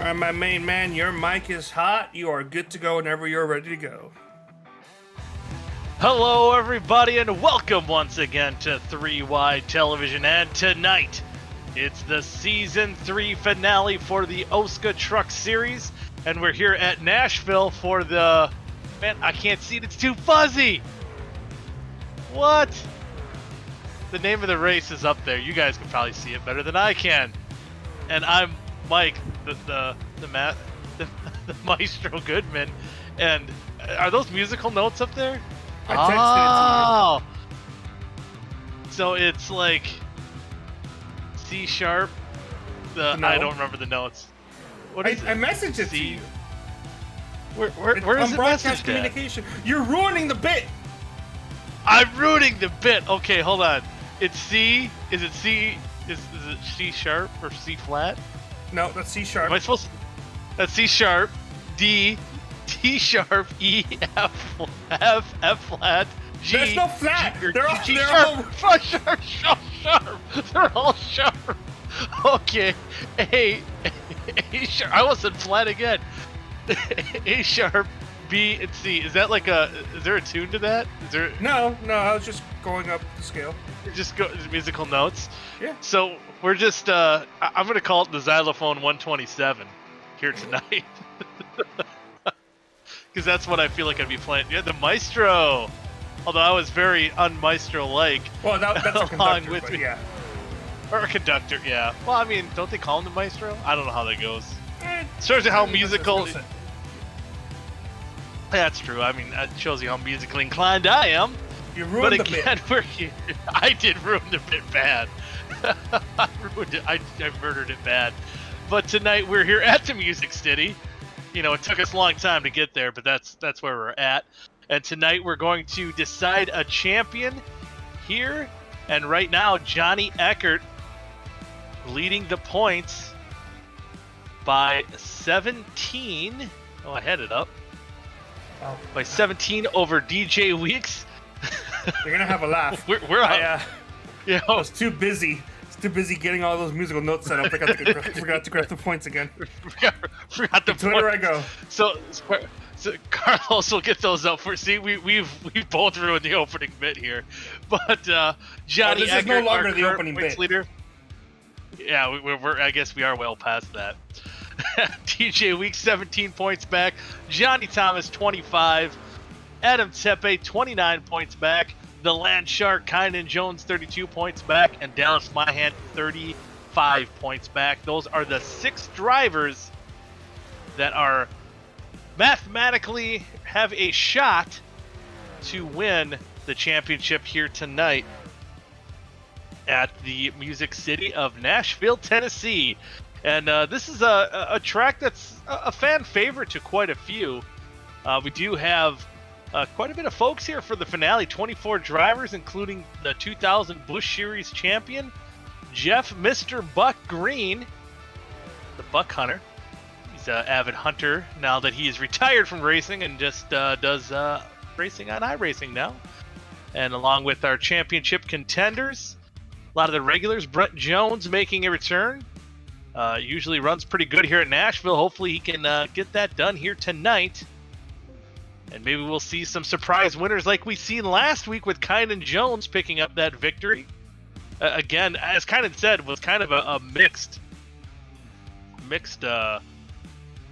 All right, my main man, your mic is hot. You are good to go whenever you're ready to go. Hello, everybody, and welcome once again to 3Y Television. And tonight, it's the Season 3 finale for the OSCA Truck Series. And we're here at Nashville for the... Man, I can't see it. It's too fuzzy. What? The name of the race is up there. You guys can probably see it better than I can. And I'm Mike, the Maestro Goodman. And are those musical notes up there? I texted it to you. So it's like C sharp. No. I don't remember the notes. What is I messaged it to you. Where is it broadcast messaged communication? You're ruining the bit. I'm ruining the bit. Okay, hold on. It's C. Is it C? Is it C sharp or C flat? No, that's C sharp. Am I supposed to? That's C sharp, D, T sharp, E, F flat, G. There's no flat. G, they're all G they're sharp, all sharp. They're all sharp. Okay, A sharp. I wasn't flat again. A sharp, B, and C. Is that like a? Is there a tune to that? Is there? No. I was just going up the scale. Just go musical notes. Yeah. So we're just. I'm gonna call it the Xylophone 127 here tonight. Because that's what I feel like I'd be playing. Yeah, the Maestro. Although I was very un-Maestro-like. Well, that's a conductor, with but me. yeah. Or a conductor, yeah. Well, I mean, don't they call him the Maestro? I don't know how that goes. Shows you how musical... Listen. That's true. I mean, that shows you how musically inclined I am. You ruined but again, the bit. we're here. I did ruin the bit bad. I ruined it. I murdered it bad. But tonight we're here at the Music City. You know, it took us a long time to get there, but that's where we're at. And tonight we're going to decide a champion here. And right now, Johnny Eckert leading the points by 17. Oh, I had it up. Oh. By 17 over DJ Weeks. You're gonna have a laugh. We're I I was too busy. Getting all those musical notes set up. Forgot to grab the points again. forgot the Twitter points. I go. So Carlos will get those up for. See, we've both ruined the opening bit here, but Johnny this Eckert, is no longer our the current opening points bit. leader. Yeah, we're. I guess we are well past that. DJ Week 17 points back. Johnny Thomas 25. Adam Tepe 29 points back. The Land Shark, Kynan Jones, 32 points back, and Dallas Myhan, 35 points back. Those are the 6 drivers that are mathematically have a shot to win the championship here tonight at the Music City of Nashville, Tennessee. And this is a track that's a fan favorite to quite a few. We do have quite a bit of folks here for the finale. 24 drivers, including the 2000 Busch Series champion, Jeff Mr. Buck Green, the Buck Hunter. He's an avid hunter now that he is retired from racing and just does racing on iRacing now. And along with our championship contenders, a lot of the regulars, Brent Jones making a return. Usually runs pretty good here at Nashville. Hopefully he can get that done here tonight. And maybe we'll see some surprise winners like we seen last week with Kynan Jones picking up that victory. Again, as Kynan said, was kind of a mixed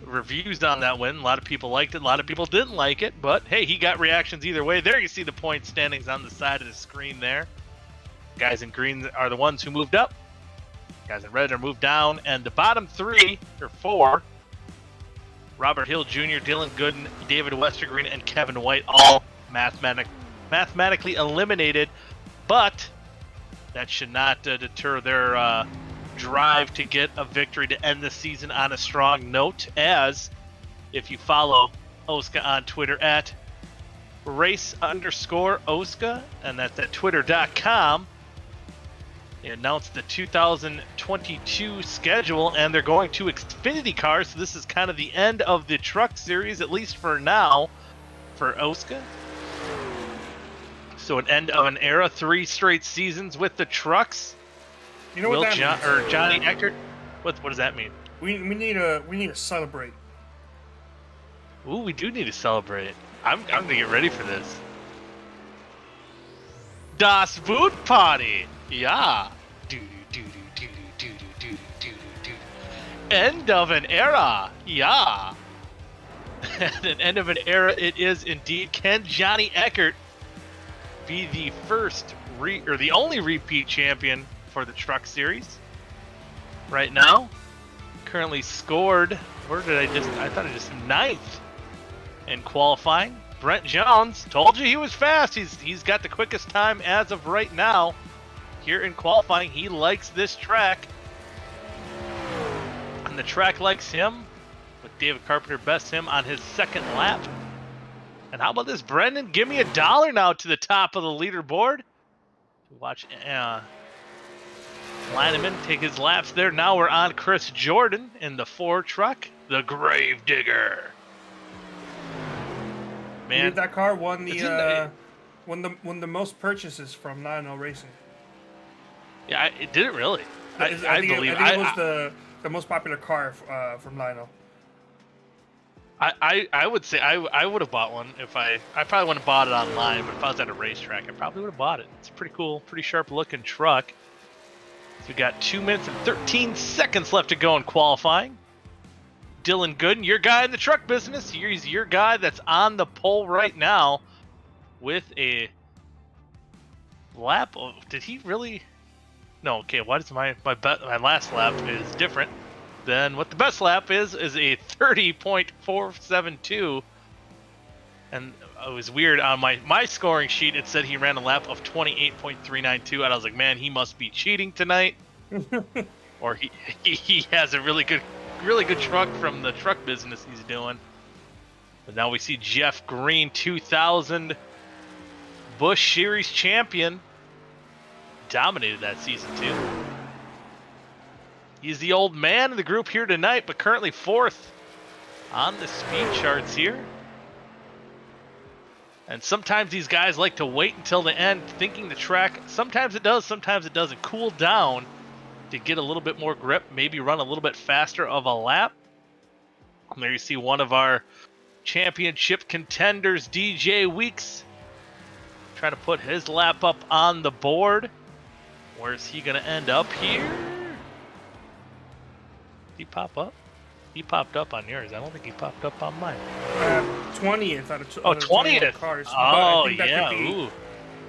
reviews on that win. A lot of people liked it, a lot of people didn't like it, but hey, he got reactions either way. There you see the point standings on the side of the screen there. Guys in green are the ones who moved up. Guys in red are moved down, and the bottom 3 or 4. Robert Hill Jr., Dylan Gooden, David Westergreen, and Kevin White all mathematically eliminated, but that should not deter their drive to get a victory to end the season on a strong note, as if you follow OSCA on Twitter at race_OSCA, and that's at twitter.com. They announced the 2022 schedule, and they're going to Xfinity cars. So this is kind of the end of the truck series, at least for now, for OSCA. So an end of an era, 3 straight seasons with the trucks. You know what that means? Johnny Eckert. What does that mean? We need to celebrate. Ooh, we do need to celebrate. I'm gonna get ready for this. Das Boot Party! Yeah! End of an era! Yeah! And an end of an era it is indeed. Can Johnny Eckert be the first or the only repeat champion for the Truck Series? Right now, currently scored. Where did I thought I just ninth in qualifying. Brent Jones, told you he was fast. He's got the quickest time as of right now here in qualifying. He likes this track, and the track likes him. With David Carpenter bests him on his second lap. And how about this, Brendan? Give me $1 now to the top of the leaderboard. Watch Lineman take his laps there. Now we're on Chris Jordan in the 4 truck, the Gravedigger. Man, that car won the most purchases from 9-0 Racing. Yeah, it did it really. I believe it was the most popular car from 9-0. I would say I would have bought one if I probably wouldn't have bought it online, but if I was at a racetrack, I probably would have bought it. It's a pretty cool, pretty sharp looking truck. So we got 2 minutes and 13 seconds left to go in qualifying. Dylan Gooden, your guy in the truck business. He's your guy that's on the pole right now with a lap. Did he really? No, okay. Why does my last lap is different than what the best lap is a 30.472. And it was weird on my scoring sheet. It said he ran a lap of 28.392, and I was like, man, he must be cheating tonight, or he has a really good truck from the truck business he's doing. But now we see Jeff Green, 2000 Busch Series champion, dominated that season too. He's the old man of the group here tonight, but currently 4th on the speed charts here. And sometimes these guys like to wait until the end, thinking the track, sometimes it does, sometimes it doesn't, cool down to get a little bit more grip, maybe run a little bit faster of a lap. And there you see one of our championship contenders, DJ Weeks, trying to put his lap up on the board. Where's he going to end up here? Did he pop up? He popped up on yours. I don't think he popped up on mine. 20th out of 20th cars. Oh, yeah. Ooh.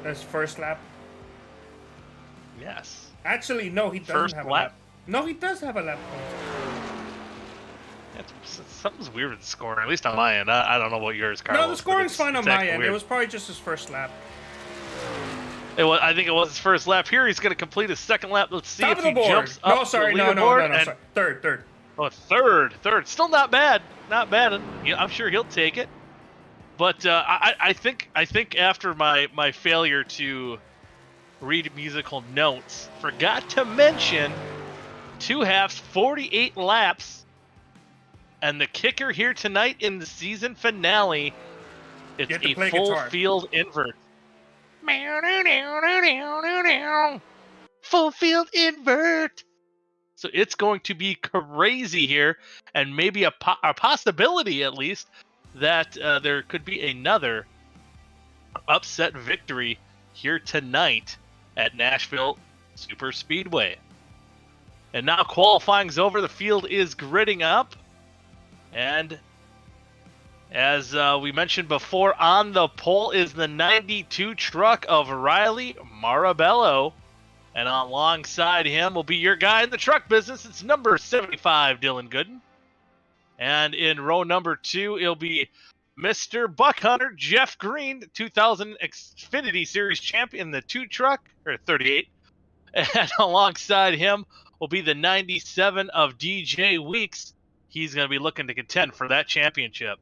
His first lap. Yes. Actually, no, he doesn't have a lap. No, he does have a lap. Something's weird with the scoring, at least on my end. I don't know what yours, Carlos. No, the scoring's fine on my end. Weird. It was probably just his first lap. I think it was his first lap. Here he's going to complete his second lap. Let's see if he jumps up. No, sorry. Third. Oh, third. Still not bad. Not bad. I'm sure he'll take it. But I think after my failure to read musical notes, forgot to mention 2 halves, 48 laps, and the kicker here tonight in the season finale, it's a full field invert. Full field invert. So it's going to be crazy here, and maybe a possibility at least that there could be another upset victory here tonight at Nashville Super Speedway. And now qualifying's over. The field is gridding up. And as we mentioned before, on the pole is the 92 truck of Riley Marabello. And alongside him will be your guy in the truck business. It's number 75, Dylan Gooden. And in row number 2, it'll be Mr. Buck Hunter, Jeff Green, 2000 Xfinity Series champion, the 2 truck, or 38. And alongside him will be the 97 of DJ Weeks. He's going to be looking to contend for that championship.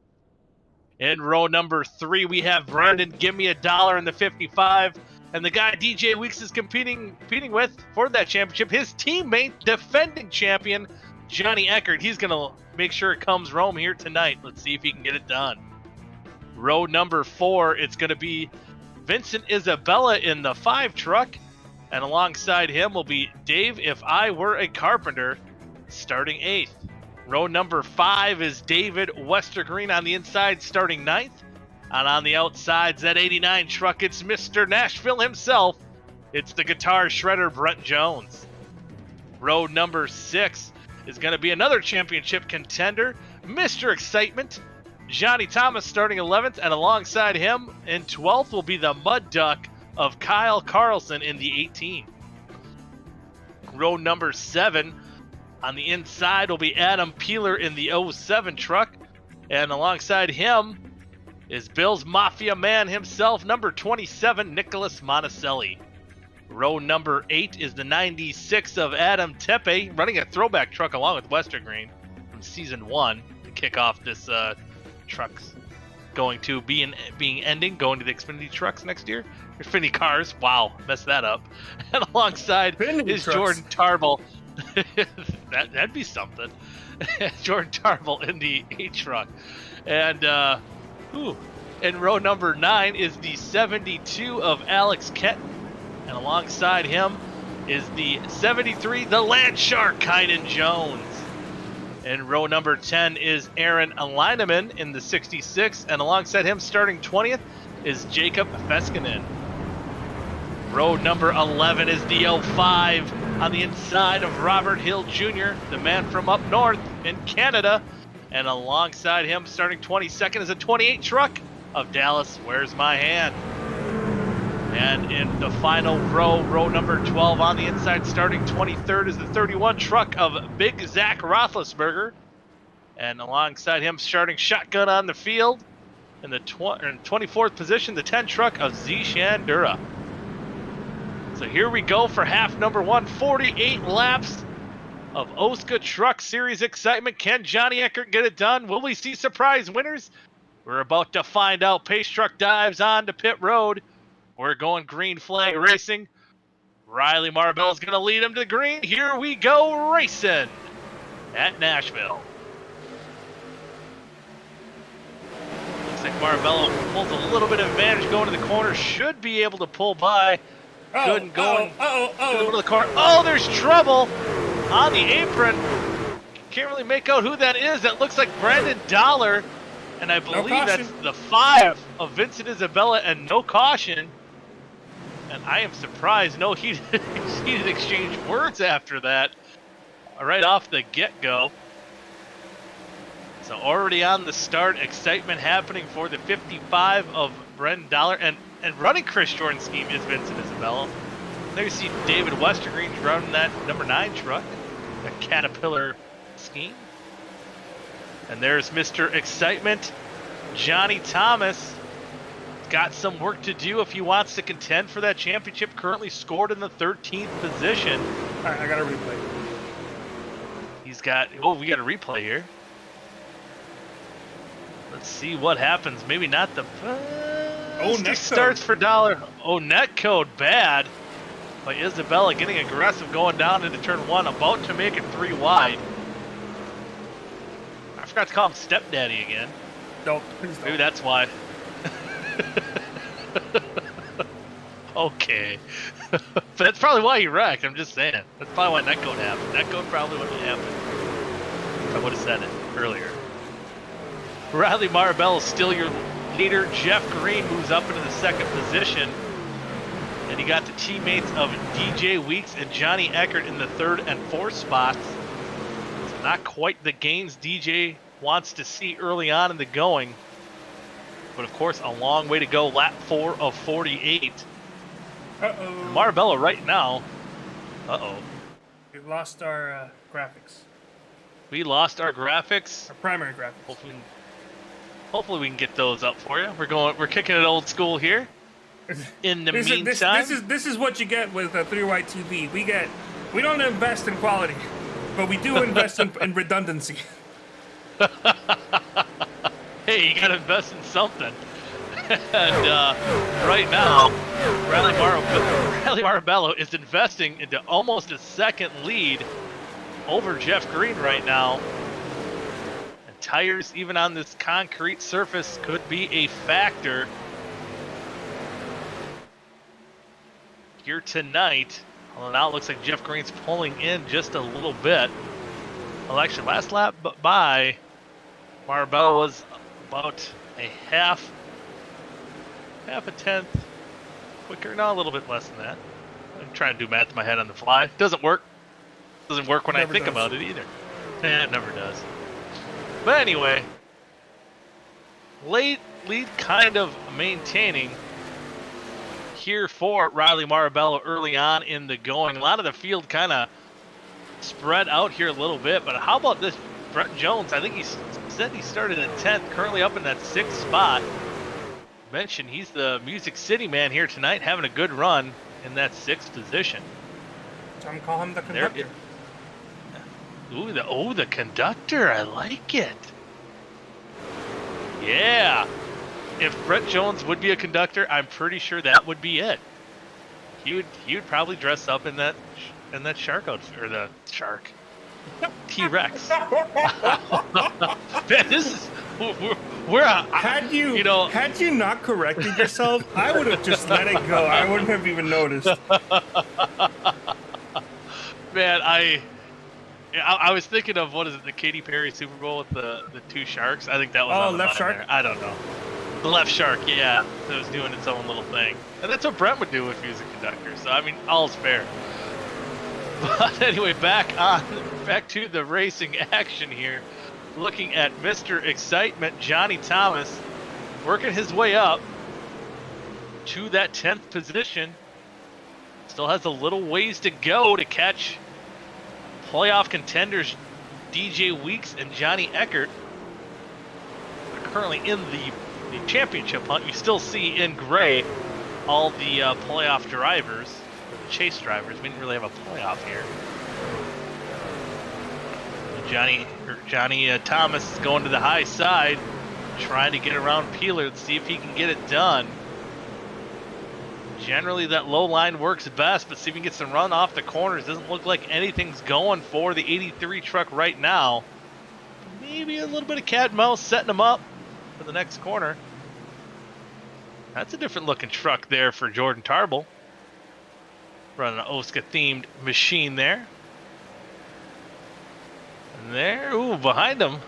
In row number 3, we have Brendan, give me $1 in the 55. And the guy DJ Weeks is competing with for that championship, his teammate, defending champion, Johnny Eckert. He's going to make sure it comes home here tonight. Let's see if he can get it done. Row number 4, it's going to be Vincent Isabella in the 5 truck. And alongside him will be Dave If I Were a Carpenter, starting 8th. Row number 5 is David Westergreen on the inside, starting 9th. And on the outside, Z89 truck, it's Mr. Nashville himself. It's the guitar shredder, Brent Jones. Row number 6 is going to be another championship contender, Mr. Excitement, Johnny Thomas, starting 11th. And alongside him in 12th will be the Mud Duck of Kyle Carlson in the 18. Row number 7 on the inside will be Adam Peeler in the 07 truck. And alongside him is Bill's Mafia man himself, number 27, Nicholas Monticelli. Row number 8 is the 96 of Adam Tepe, running a throwback truck along with Westergreen from Season 1 to kick off this trucks going to being ending, going to the Xfinity trucks next year. Xfinity cars, wow, messed that up. And alongside Xfinity is trucks. Jordan Tarble. That'd be something. Jordan Tarble in the 8 truck. And in row number 9 is the 72 of Alex Kenton. And alongside him is the 73, the Land Shark, Kynan Jones. In row number 10 is Aaron Alineman in the 66. And alongside him, starting 20th, is Jacob Feskinen. Row number 11 is the 05 on the inside of Robert Hill Jr., the man from up north in Canada. And alongside him, starting 22nd, is a 28 truck of Dallas Where's My Hand. And in the final row, row number 12 on the inside, starting 23rd, is the 31 truck of Big Zach Roethlisberger. And alongside him, starting shotgun on the field, in the 24th position, the 10 truck of Z Shandura. So here we go for half number 1, 48 laps of OSCA Truck Series excitement. Can Johnny Eckert get it done? Will we see surprise winners? We're about to find out. Pace truck dives onto pit road. We're going green flag racing. Riley Marbell is going to lead him to green. Here we go racing at Nashville. Looks like Marbello pulls a little bit of advantage going to the corner. Should be able to pull by. Gooden going to the corner. Oh, there's trouble on the apron. Can't really make out who that is. That looks like Brandon Dollar. And I believe that's the 5 of Vincent Isabella, and no caution. And I am surprised. No heated exchange words after that. Right off the get-go. So already on the start, excitement happening for the 55 of Brandon Dollar. And running Chris Jordan's scheme is Vincent Isabella. There you see David Westergreen running that number 9 truck, that Caterpillar scheme. And there's Mr. Excitement, Johnny Thomas. Got some work to do if he wants to contend for that championship. Currently scored in the 13th position. All right, I got a replay. He's got, we got a replay here. Let's see what happens. Maybe not the net starts code for Dollar. Net code bad by Isabella, getting aggressive going down into turn 1, about to make it 3 wide. I forgot to call him Stepdaddy again. Don't, please don't. Maybe that's why. Okay. That's probably why he wrecked, I'm just saying. That's probably why netcode happened. Netcode probably wouldn't have happened. I would have said it earlier. Riley Marbell still your leader. Jeff Green moves up into the 2nd position. And you got the teammates of DJ Weeks and Johnny Eckert in the 3rd and 4th spots. So not quite the gains DJ wants to see early on in the going. But of course, a long way to go. Lap 4 of 48. Marbella right now. We lost our graphics. We lost our graphics. Our primary graphics. Hopefully we can get those up for you. We're kicking it old school here. In the meantime, this is what you get with a 3-white TV. We don't invest in quality, but we do invest in redundancy. Hey, you gotta invest in something. And right now, Riley Marbello is investing into almost a 2nd lead over Jeff Green right now. And tires, even on this concrete surface, could be a factor here tonight. Although now it looks like Jeff Green's pulling in just a little bit. Well, actually, last lap by Marabella was about a half a tenth quicker. No, a little bit less than that. I'm trying to do math in my head on the fly. Doesn't work. Doesn't work when I think about it either. It never does. But anyway, lead kind of maintaining here for Riley Marabella early on in the going. A lot of the field kind of spread out here a little bit, but how about this Brent Jones? I think he said he started in 10th, currently up in that 6th spot. Mentioned he's the Music City man here tonight, having a good run in that 6th position. Some call him the conductor. Ooh, the conductor. I like it. Yeah. If Brent Jones would be a conductor, I'm pretty sure that would be it. He would probably dress up in that shark outfit, or the shark T-Rex. Man, this is had you not corrected yourself, I would have just let it go. I wouldn't have even noticed. Man, I was thinking of, what is it, the Katy Perry Super Bowl with the two sharks? I think that was on the left shark. there. I don't know. The left shark, yeah, that was doing its own little thing, and that's what Brent would do if he was a conductor. So I mean, all's fair. But anyway, back to the racing action here. Looking at Mr. Excitement, Johnny Thomas, working his way up to that 10th position. Still has a little ways to go to catch playoff contenders DJ Weeks and Johnny Eckert. They're currently in the championship hunt. You still see in gray all the playoff drivers, or the chase drivers. We didn't really have a playoff here. Johnny Thomas is going to the high side, trying to get around Peeler to see if he can get it done. Generally, that low line works best, but see if he gets some run off the corners. Doesn't look like anything's going for the 83 truck right now. Maybe a little bit of cat and mouse setting him up for the next corner. That's a different looking truck there for Jordan Tarble. Running an OSCA themed machine there. And there, behind him.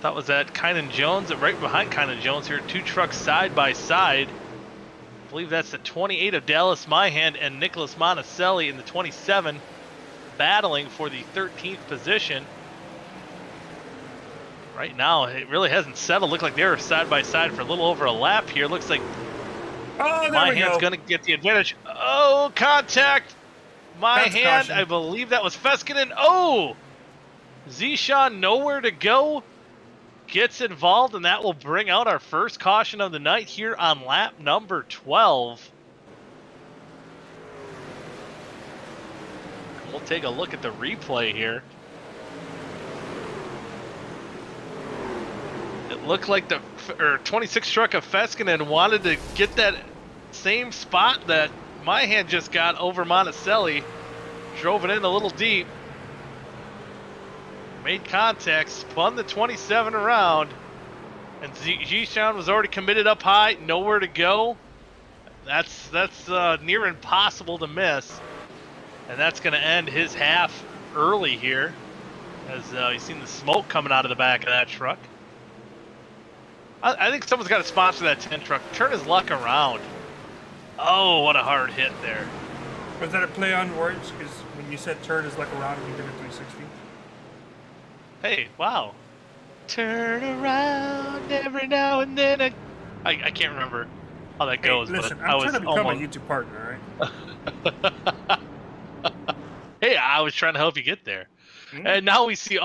That was that Kynan Jones, right behind Kynan Jones here. Two trucks side by side. I believe that's the 28 of Dallas Myhand and Nicholas Monticelli in the 27, battling for the 13th position. Right now, it really hasn't settled. Looked like they were side by side for a little over a lap here. Looks like Myhand's going to get the advantage. Oh, contact! Myhand, I believe that was Feskinen. Oh! Zishan nowhere to go. Gets involved, and that will bring out our first caution of the night here on lap number 12. We'll take a look at the replay here. It looked like the 26 truck of Feskinen wanted to get that same spot that Myhand just got over Monticelli. Drove it in a little deep. Made contact, spun the 27 around, and Zishan was already committed up high, nowhere to go. That's near impossible to miss, and that's going to end his half early here, as you've seen the smoke coming out of the back of that truck. I think someone's got to sponsor that 10 truck. Turn his luck around. Oh, what a hard hit there. Was that a play on words? Because when you said turn his luck around, you did a 360. Hey, wow. Turn around every now and then. I can't remember how that goes. Listen, but I'm trying to become a YouTube partner, right? Hey, I was trying to help you get there. Mm-hmm. And now we see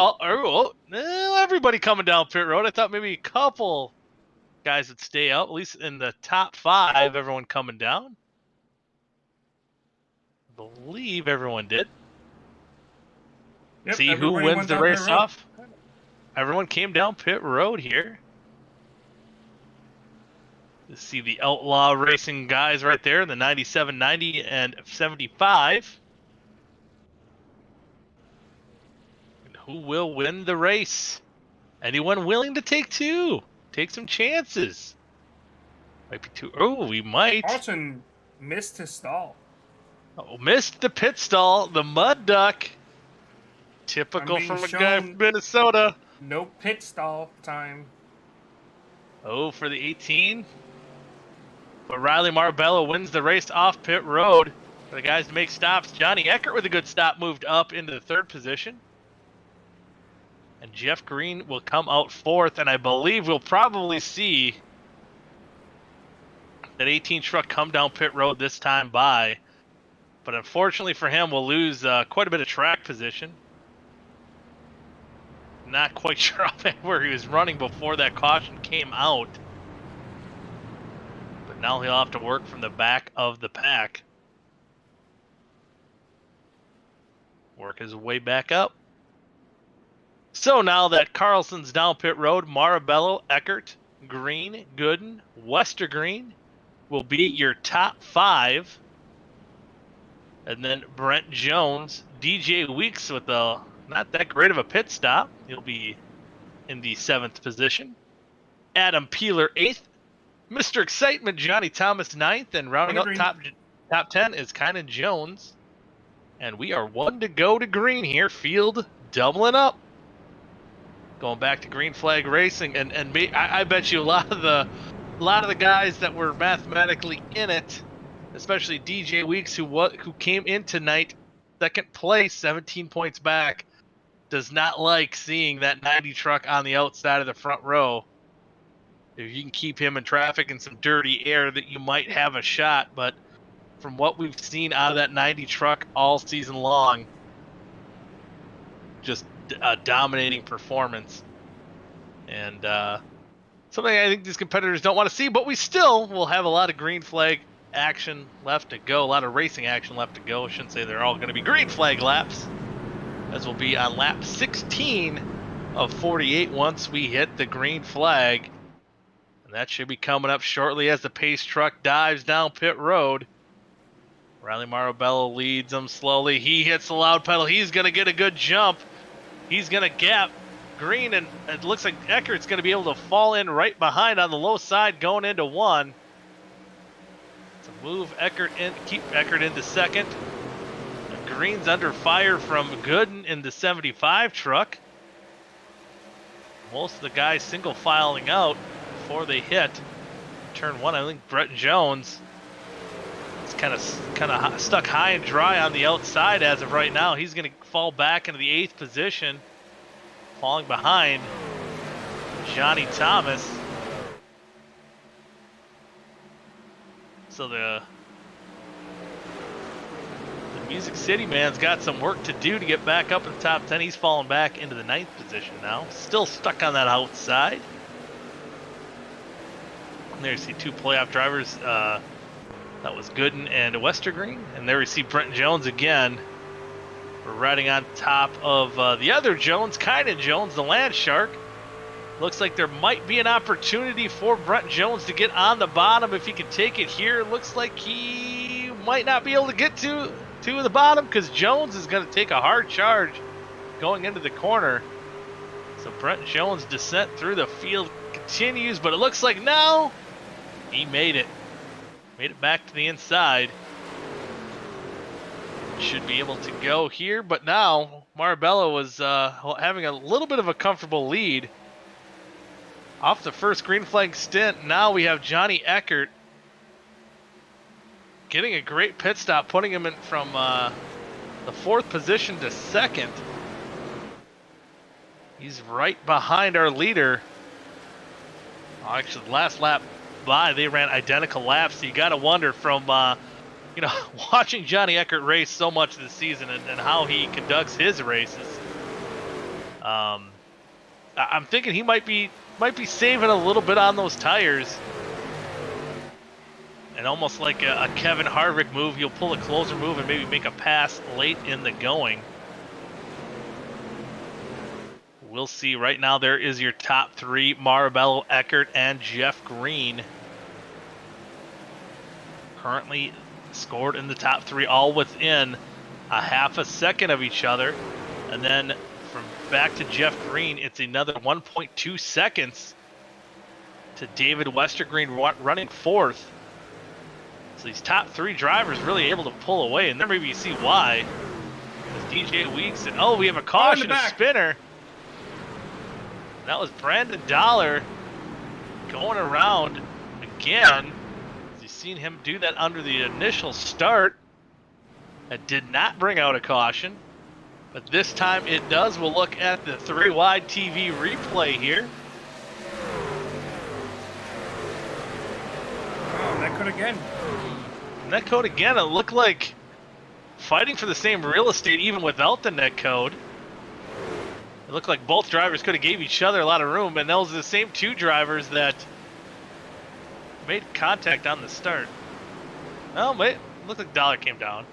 everybody coming down pit road. I thought maybe a couple guys would stay out, at least in the top 5, everyone coming down. I believe everyone did. Yep, see who wins the race off. Everyone came down pit road here. You see the Outlaw Racing guys right there, the 97, 90, and 75. And who will win the race? Anyone willing to take two? Take some chances. Might be too. Oh, we might. Austin missed his stall. Oh, missed the pit stall. The mud duck Typical being from a guy shown- from Minnesota. No pit stall time. Oh, for the 18. But Riley Marbella wins the race off pit road. For the guys to make stops, Johnny Eckert with a good stop moved up into the 3rd position. And Jeff Green will come out 4th, and I believe we'll probably see that 18 truck come down pit road this time by. But unfortunately for him, we'll lose quite a bit of track position. Not quite sure where he was running before that caution came out. But now he'll have to work from the back of the pack. Work his way back up. So now that Carlson's down pit road, Marabello, Eckert, Green, Gooden, Westergreen will be your top 5. And then Brent Jones, DJ Weeks with a not that great of a pit stop. He'll be in the 7th position. Adam Peeler 8th. Mr. Excitement, Johnny Thomas 9th. And rounding out top 10 is Kynan Jones. And we are 1 to go to green here. Field doubling up. Going back to green flag racing. And I bet you a lot of the guys that were mathematically in it, especially DJ Weeks, who came in tonight 2nd place, 17 points back, does not like seeing that 90 truck on the outside of the front row. If you can keep him in traffic in some dirty air, that you might have a shot. But from what we've seen out of that 90 truck all season long, just a dominating performance. And something I think these competitors don't want to see, but we still will have a lot of green flag action left to go, a lot of racing action left to go. I shouldn't say they're all going to be green flag laps, as we'll be on lap 16 of 48 once we hit the green flag. And that should be coming up shortly as the pace truck dives down pit road. Riley Marabello leads them slowly. He hits the loud pedal. He's going to get a good jump. He's going to gap Green, and it looks like Eckert's going to be able to fall in right behind on the low side going into 1. To move Eckert in, keep Eckert into 2nd. And Green's under fire from Gooden in the 75 truck. Most of the guys single filing out before they hit turn 1. I think Brent Jones is kind of stuck high and dry on the outside as of right now. He's going to fall back into the 8th position, falling behind Johnny Thomas. So the Music City man's got some work to do to get back up in the top 10. He's fallen back into the 9th position now. Still stuck on that outside. And there you see 2 playoff drivers. That was Gooden and Westergreen. And there we see Brent Jones again. We're riding on top of the other Jones, Kynan Jones, the Land Shark. Looks like there might be an opportunity for Brent Jones to get on the bottom if he can take it here. Looks like he might not be able to get to the bottom because Jones is going to take a hard charge going into the corner. So Brent Jones' descent through the field continues, but it looks like now he made it. Made it back to the inside. Should be able to go here, but now Marabella was having a little bit of a comfortable lead off the first green flag stint. Now we have Johnny Eckert getting a great pit stop, putting him in from the 4th position to 2nd. He's right behind our leader. Oh, actually, the last lap by, they ran identical laps, so you got to wonder from watching Johnny Eckert race so much this season and how he conducts his races. I'm thinking he might be saving a little bit on those tires. And almost like a Kevin Harvick move, he'll pull a closer move and maybe make a pass late in the going. We'll see. Right now there is your top 3, Marabello, Eckert, and Jeff Green. Currently scored in the top 3, all within a half a second of each other. And then from back to Jeff Green, it's another 1.2 seconds to David Westergreen running 4th. So these top 3 drivers really able to pull away, and there maybe you see why. As DJ Weeks. And oh, we have a caution, a back. spinner. That was Brandon Dollar going around again. You've seen him do that under the initial start. That did not bring out a caution. But this time it does. We'll look at the 3-wide TV replay here. Oh, that could again. Net code again. It looked like fighting for the same real estate even without the net code. It looked like both drivers could have gave each other a lot of room, and those are the same two drivers that made contact on the start. Oh, wait. Looked like Dollar came down.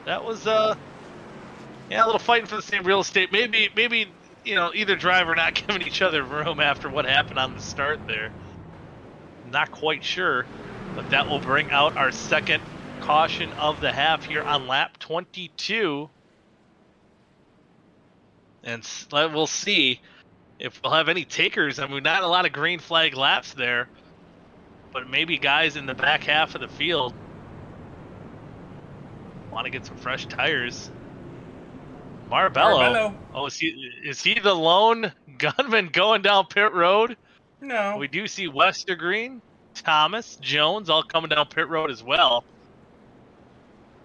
That was, yeah, a little fighting for the same real estate. Maybe, you know, either driver not giving each other room after what happened on the start there. Not quite sure, but that will bring out our second caution of the half here on lap 22. And we'll see if we'll have any takers. I mean, not a lot of green flag laps there, but maybe guys in the back half of the field want to get some fresh tires. Marbello. Oh, is he the lone gunman going down pit road? No. We do see Westergreen, Thomas, Jones all coming down pit road as well.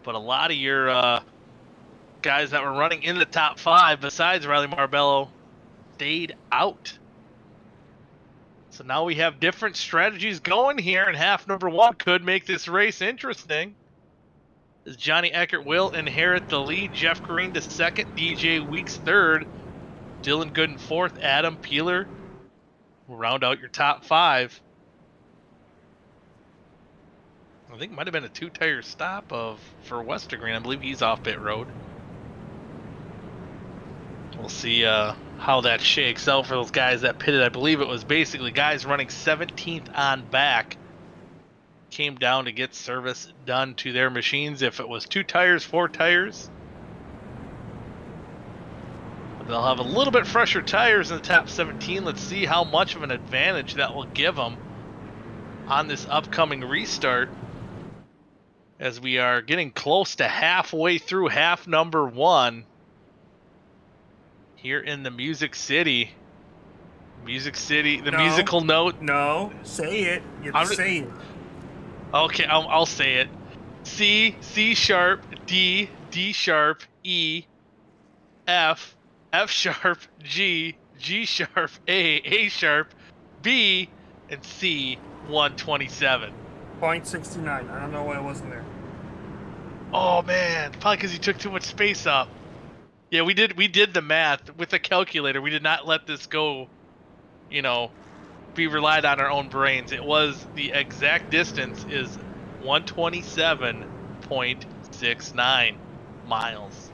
But a lot of your guys that were running in the top 5 besides Riley Marbello stayed out. So now we have different strategies going here, and half number 1 could make this race interesting. As Johnny Eckert will inherit the lead, Jeff Green to second, DJ Weeks third, Dylan Gooden fourth, Adam Peeler will round out your top 5. I think it might have been a 2-tire stop for Westergreen. I believe he's off pit road. We'll see how that shakes out for those guys that pitted. I believe it was basically guys running 17th on back came down to get service done to their machines. If it was 2 tires, 4 tires, they'll have a little bit fresher tires in the top 17. Let's see how much of an advantage that will give them on this upcoming restart, as we are getting close to halfway through half number 1 here in the Music City. Music City, the musical note. No, say it. You have to say it. Okay, I'll say it. C, C sharp, D, D sharp, E, F, F sharp, G, G sharp, A sharp, B, and C, 127. 0.69. I don't know why it wasn't there. Oh man, probably because you took too much space up. Yeah, we did the math with the calculator. We did not let this go, you know, be relied on our own brains. It was the exact distance is 127.69 miles.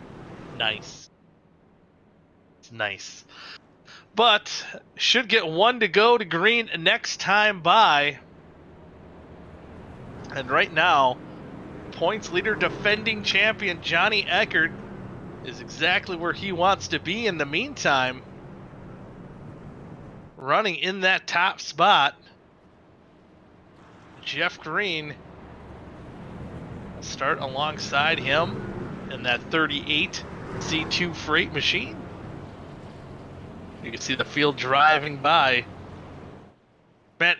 Nice. It's nice. But should get 1 to go to green next time by. And right now, points leader, defending champion Johnny Eckert is exactly where he wants to be. In the meantime, running in that top spot, Jeff Green will start alongside him in that 38 C2 freight machine. You can see the field driving by. Man,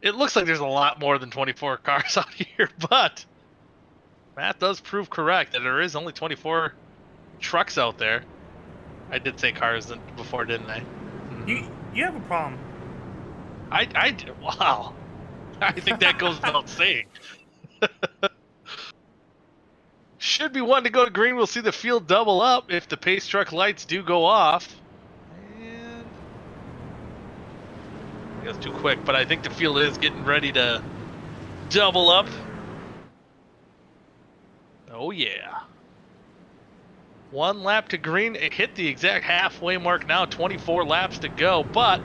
it looks like there's a lot more than 24 cars out here, but Matt does prove correct that there is only 24 trucks out there. I did say cars before, didn't I? You have a problem. Wow. I think that goes without saying. Should be 1 to go to green. We'll see the field double up if the pace truck lights do go off. And that's too quick, but I think the field is getting ready to double up. Oh yeah. 1 lap to green. It hit the exact halfway mark now, 24 laps to go, but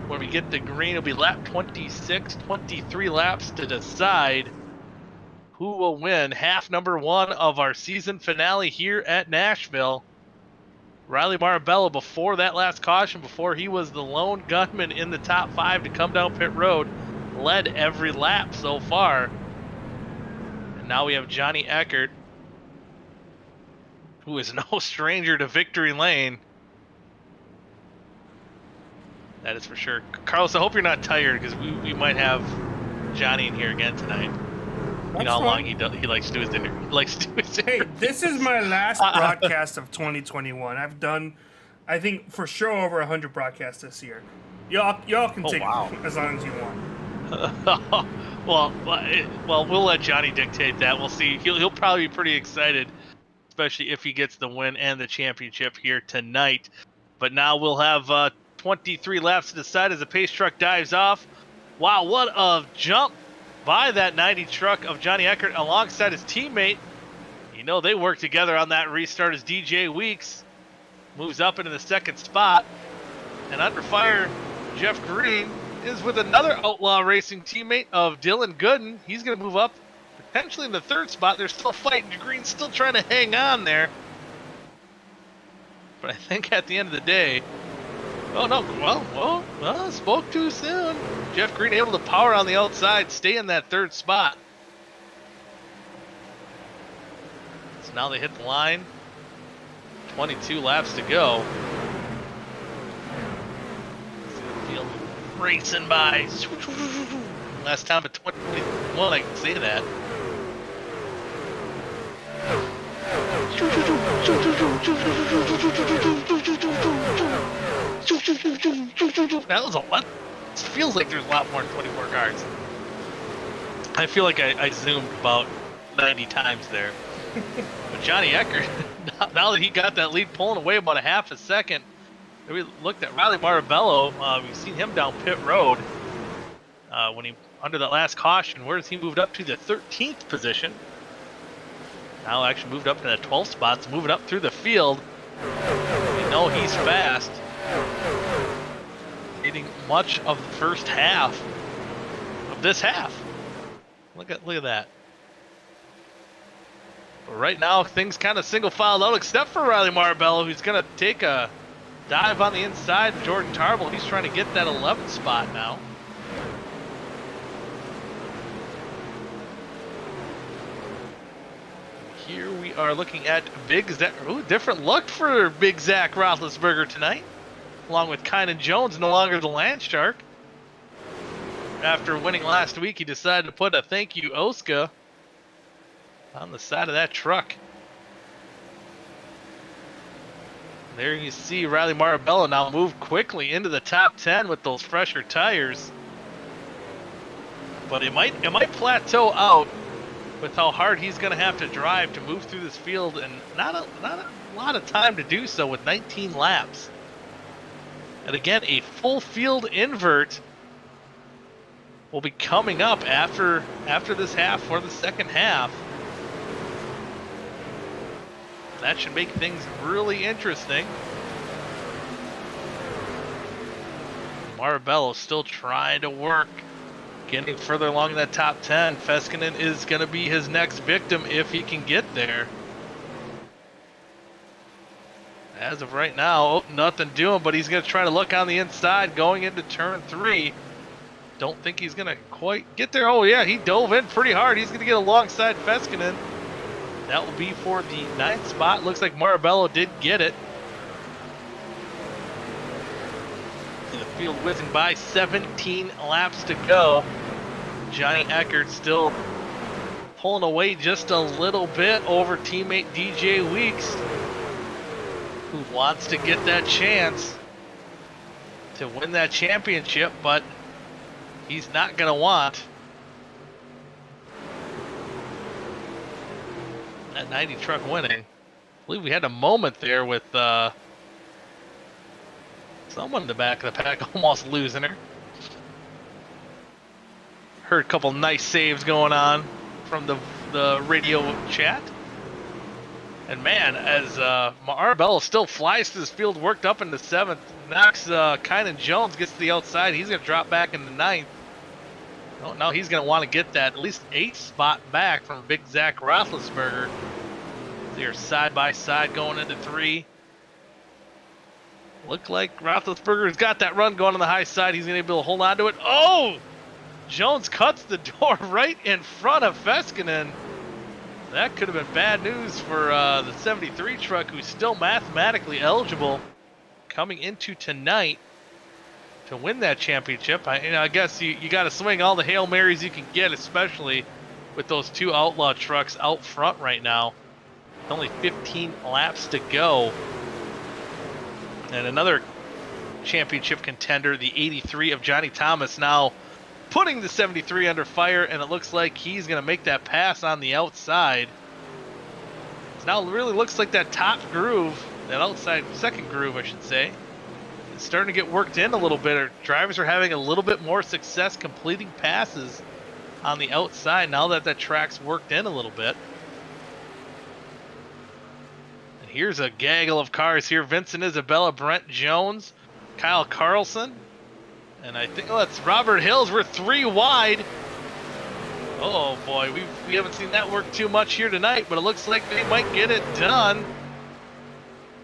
when we get to green, it'll be lap 26, 23 laps to decide who will win half number 1 of our season finale here at Nashville. Riley Marbello, before that last caution, before he was the lone gunman in the top 5 to come down pit road, led every lap so far. And Now we have Johnny Eckert, who is no stranger to victory lane. That is for sure. Carlos, I hope you're not tired, because we might have Johnny in here again tonight. That's You know how long fine. he likes to do his dinner. He likes to do his Hey, dinner. this is my last broadcast of 2021. I've done, I think, for sure over 100 broadcasts this year. Y'all can take it as long as you want. well, we'll let Johnny dictate that. We'll see. He'll probably be pretty excited, especially if he gets the win and the championship here tonight. But now we'll have 23 laps to the side as the pace truck dives off. Wow, what a jump by that 90 truck of Johnny Eckert alongside his teammate. You know they work together on that restart as DJ Weeks moves up into the second spot. And under fire, Jeff Green is with another Outlaw Racing teammate of Dylan Gooden. He's going to move up potentially in the third spot. They're still fighting. Green's still trying to hang on there. But I think at the end of the day, oh no, well, spoke too soon. Jeff Green able to power on the outside, stay in that third spot. So now they hit the line. 22 laps to go. Field racing by. Last time at 21, I can say that. That was a lot. It feels like there's a lot more than 24 cars. I feel like I zoomed about 90 times there. But Johnny Eckert, now that he got that lead pulling away about a half a second, we looked at Riley Marabello. We've seen him down pit road when he under that last caution. Where has he moved up to? The 13th position. Now actually moved up to the 12th spot, so moving up through the field. We know he's fast. Leading much of the first half of this half. Look at that. But right now, things kind of single filed out, except for Riley Marabello, who's going to take a dive on the inside. Jordan Tarble, he's trying to get that 11th spot now. Here we are looking at Big Zach. Ooh, different look for Big Zach Roethlisberger tonight. Along with Kynan Jones, no longer the Land Shark. After winning last week, he decided to put a thank you OSCA on the side of that truck. There you see Riley Marabello now move quickly into the top 10 with those fresher tires. But it might plateau out with how hard he's going to have to drive to move through this field, and not a lot of time to do so with 19 laps. And again, a full field invert will be coming up after this half for the second half. That should make things really interesting. Marabello still trying to work, getting further along in that top 10. Feskinen is going to be his next victim if he can get there. As of right now, nothing doing, but he's going to try to look on the inside going into turn 3. Don't think he's going to quite get there. Oh yeah, he dove in pretty hard. He's going to get alongside Feskinen. That will be for the 9th spot. Looks like Marabello did get it. The field whizzing by, 17 laps to go. Johnny Eckert still pulling away just a little bit over teammate DJ Weeks, who wants to get that chance to win that championship, but he's not going to want that 90 truck winning. I believe we had a moment there with someone in the back of the pack almost losing her. Heard a couple nice saves going on from the radio chat. And man, as Marabello still flies through this field, worked up into 7th, knocks Kynan Jones, gets to the outside. He's going to drop back into 9th. Oh, now he's going to want to get that at least 8th spot back from Big Zach Roethlisberger. They're side by side going into 3. Look like Roethlisberger's got that run going on the high side. He's going to be able to hold on to it. Oh! Jones cuts the door right in front of Feskinen. that could have been bad news for the 73 truck, who's still mathematically eligible coming into tonight to win that championship. I guess you got to swing all the Hail Marys you can get, especially with those two Outlaw trucks out front right now. Only 15 laps to go. And another championship contender, the 83 of Johnny Thomas, now putting the 73 under fire, and it looks like he's going to make that pass on the outside. It now really looks like that top groove, that outside second groove, I should say, is starting to get worked in a little bit. Our drivers are having a little bit more success completing passes on the outside now that that track's worked in a little bit. And here's a gaggle of cars here. Vincent Isabella, Brent Jones, Kyle Carlson, and I think that's Robert Hills. We're 3 wide. Oh boy, we haven't seen that work too much here tonight, but it looks like they might get it done.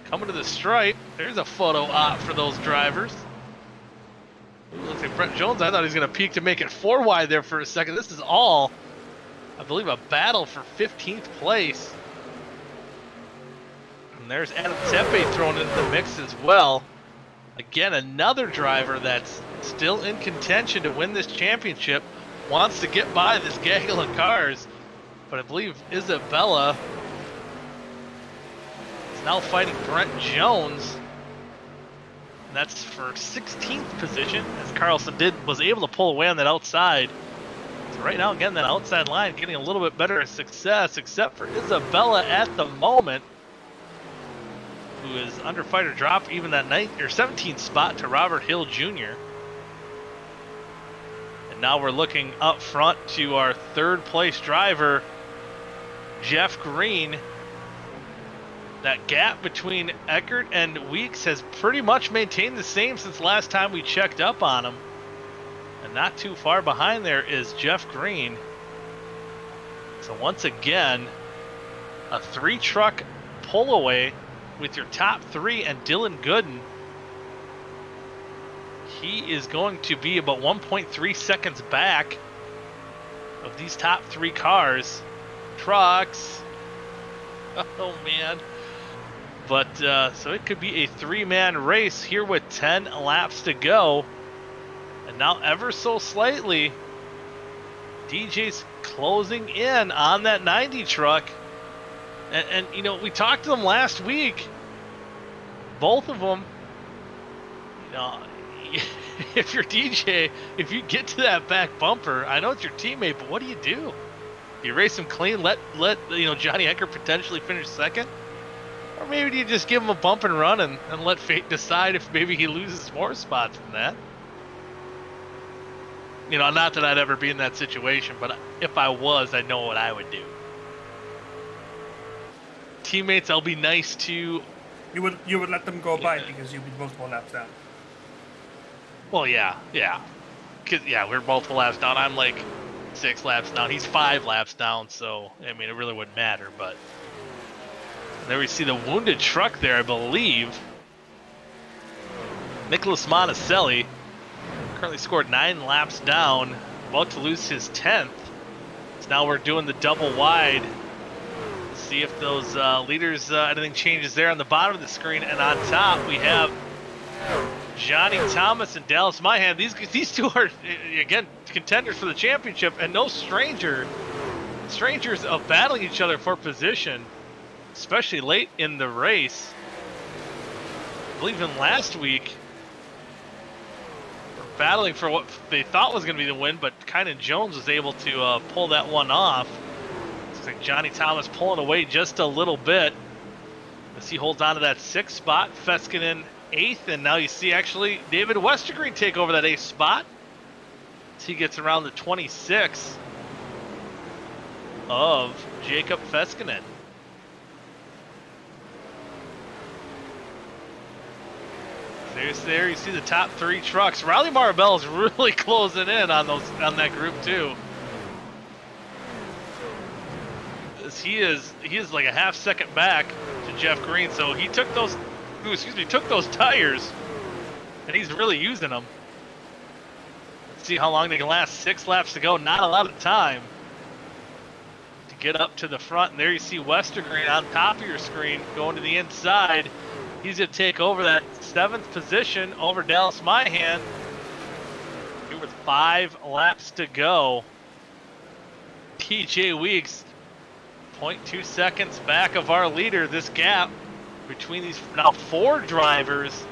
Coming to the stripe. There's a photo op for those drivers. Ooh, looks like Brent Jones. I thought he was going to peak to make it 4 wide there for a second. This is all, I believe, a battle for 15th place. And there's Adam Tepe thrown into the mix as well. Again, another driver that's still in contention to win this championship. Wants to get by this gaggle of cars. But I believe Isabella is now fighting Brent Jones. And that's for 16th position, as Carlson was able to pull away on that outside. So right now, again, that outside line getting a little bit better success, except for Isabella at the moment, who is under fighter drop even that 17th spot to Robert Hill Jr. And now we're looking up front to our 3rd place driver, Jeff Green. That gap between Eckert and Weeks has pretty much maintained the same since last time we checked up on him. And not too far behind there is Jeff Green. So once again, a 3-truck pull away with your top 3 and Dylan Gooden. He is going to be about 1.3 seconds back of these top 3 cars. Trucks. Oh man. But so it could be a 3-man race here with 10 laps to go. And now ever so slightly, DJ's closing in on that 90 truck. And you know, we talked to them last week. Both of them, you know, if you're DJ, if you get to that back bumper, I know it's your teammate, but what do? You race him clean, let you know, Johnny Eckert potentially finish second? Or maybe do you just give him a bump and run and let fate decide if maybe he loses more spots than that? You know, not that I'd ever be in that situation, but if I was, I know what I would do. Teammates, I'll be nice to... You would let them go by because you'd be multiple laps down. Well, yeah. Cause, yeah, we're multiple laps down. I'm like 6 laps down. He's 5 laps down, so, I mean, it really wouldn't matter, but... There we see the wounded truck there, I believe. Nicholas Monticelli currently scored 9 laps down, about to lose his 10th. So now we're doing the double wide. See if those leaders, anything changes there on the bottom of the screen. And on top, we have Johnny Thomas and Dallas Myhan. These two are, again, contenders for the championship, and no strangers of battling each other for position, especially late in the race. I believe in last week, were battling for what they thought was going to be the win, but Kynan Jones was able to pull that one off. Looks like Johnny Thomas pulling away just a little bit as he holds on to that 6th spot. Feskinen 8th, and now you see actually David Westergreen take over that 8th spot as he gets around the 26 of Jacob Feskinen. There you see the top 3 trucks. Riley Marabell is really closing in on that group too. He is like a half second back to Jeff Green, so he took those tires, and he's really using them. Let's see how long they can last. 6 laps to go. Not a lot of time to get up to the front. And there you see Westergreen on top of your screen going to the inside. He's going to take over that 7th position over Dallas Myhan. Here with 5 laps to go. TJ Weeks, 0.2 seconds back of our leader. This gap between these now 4 drivers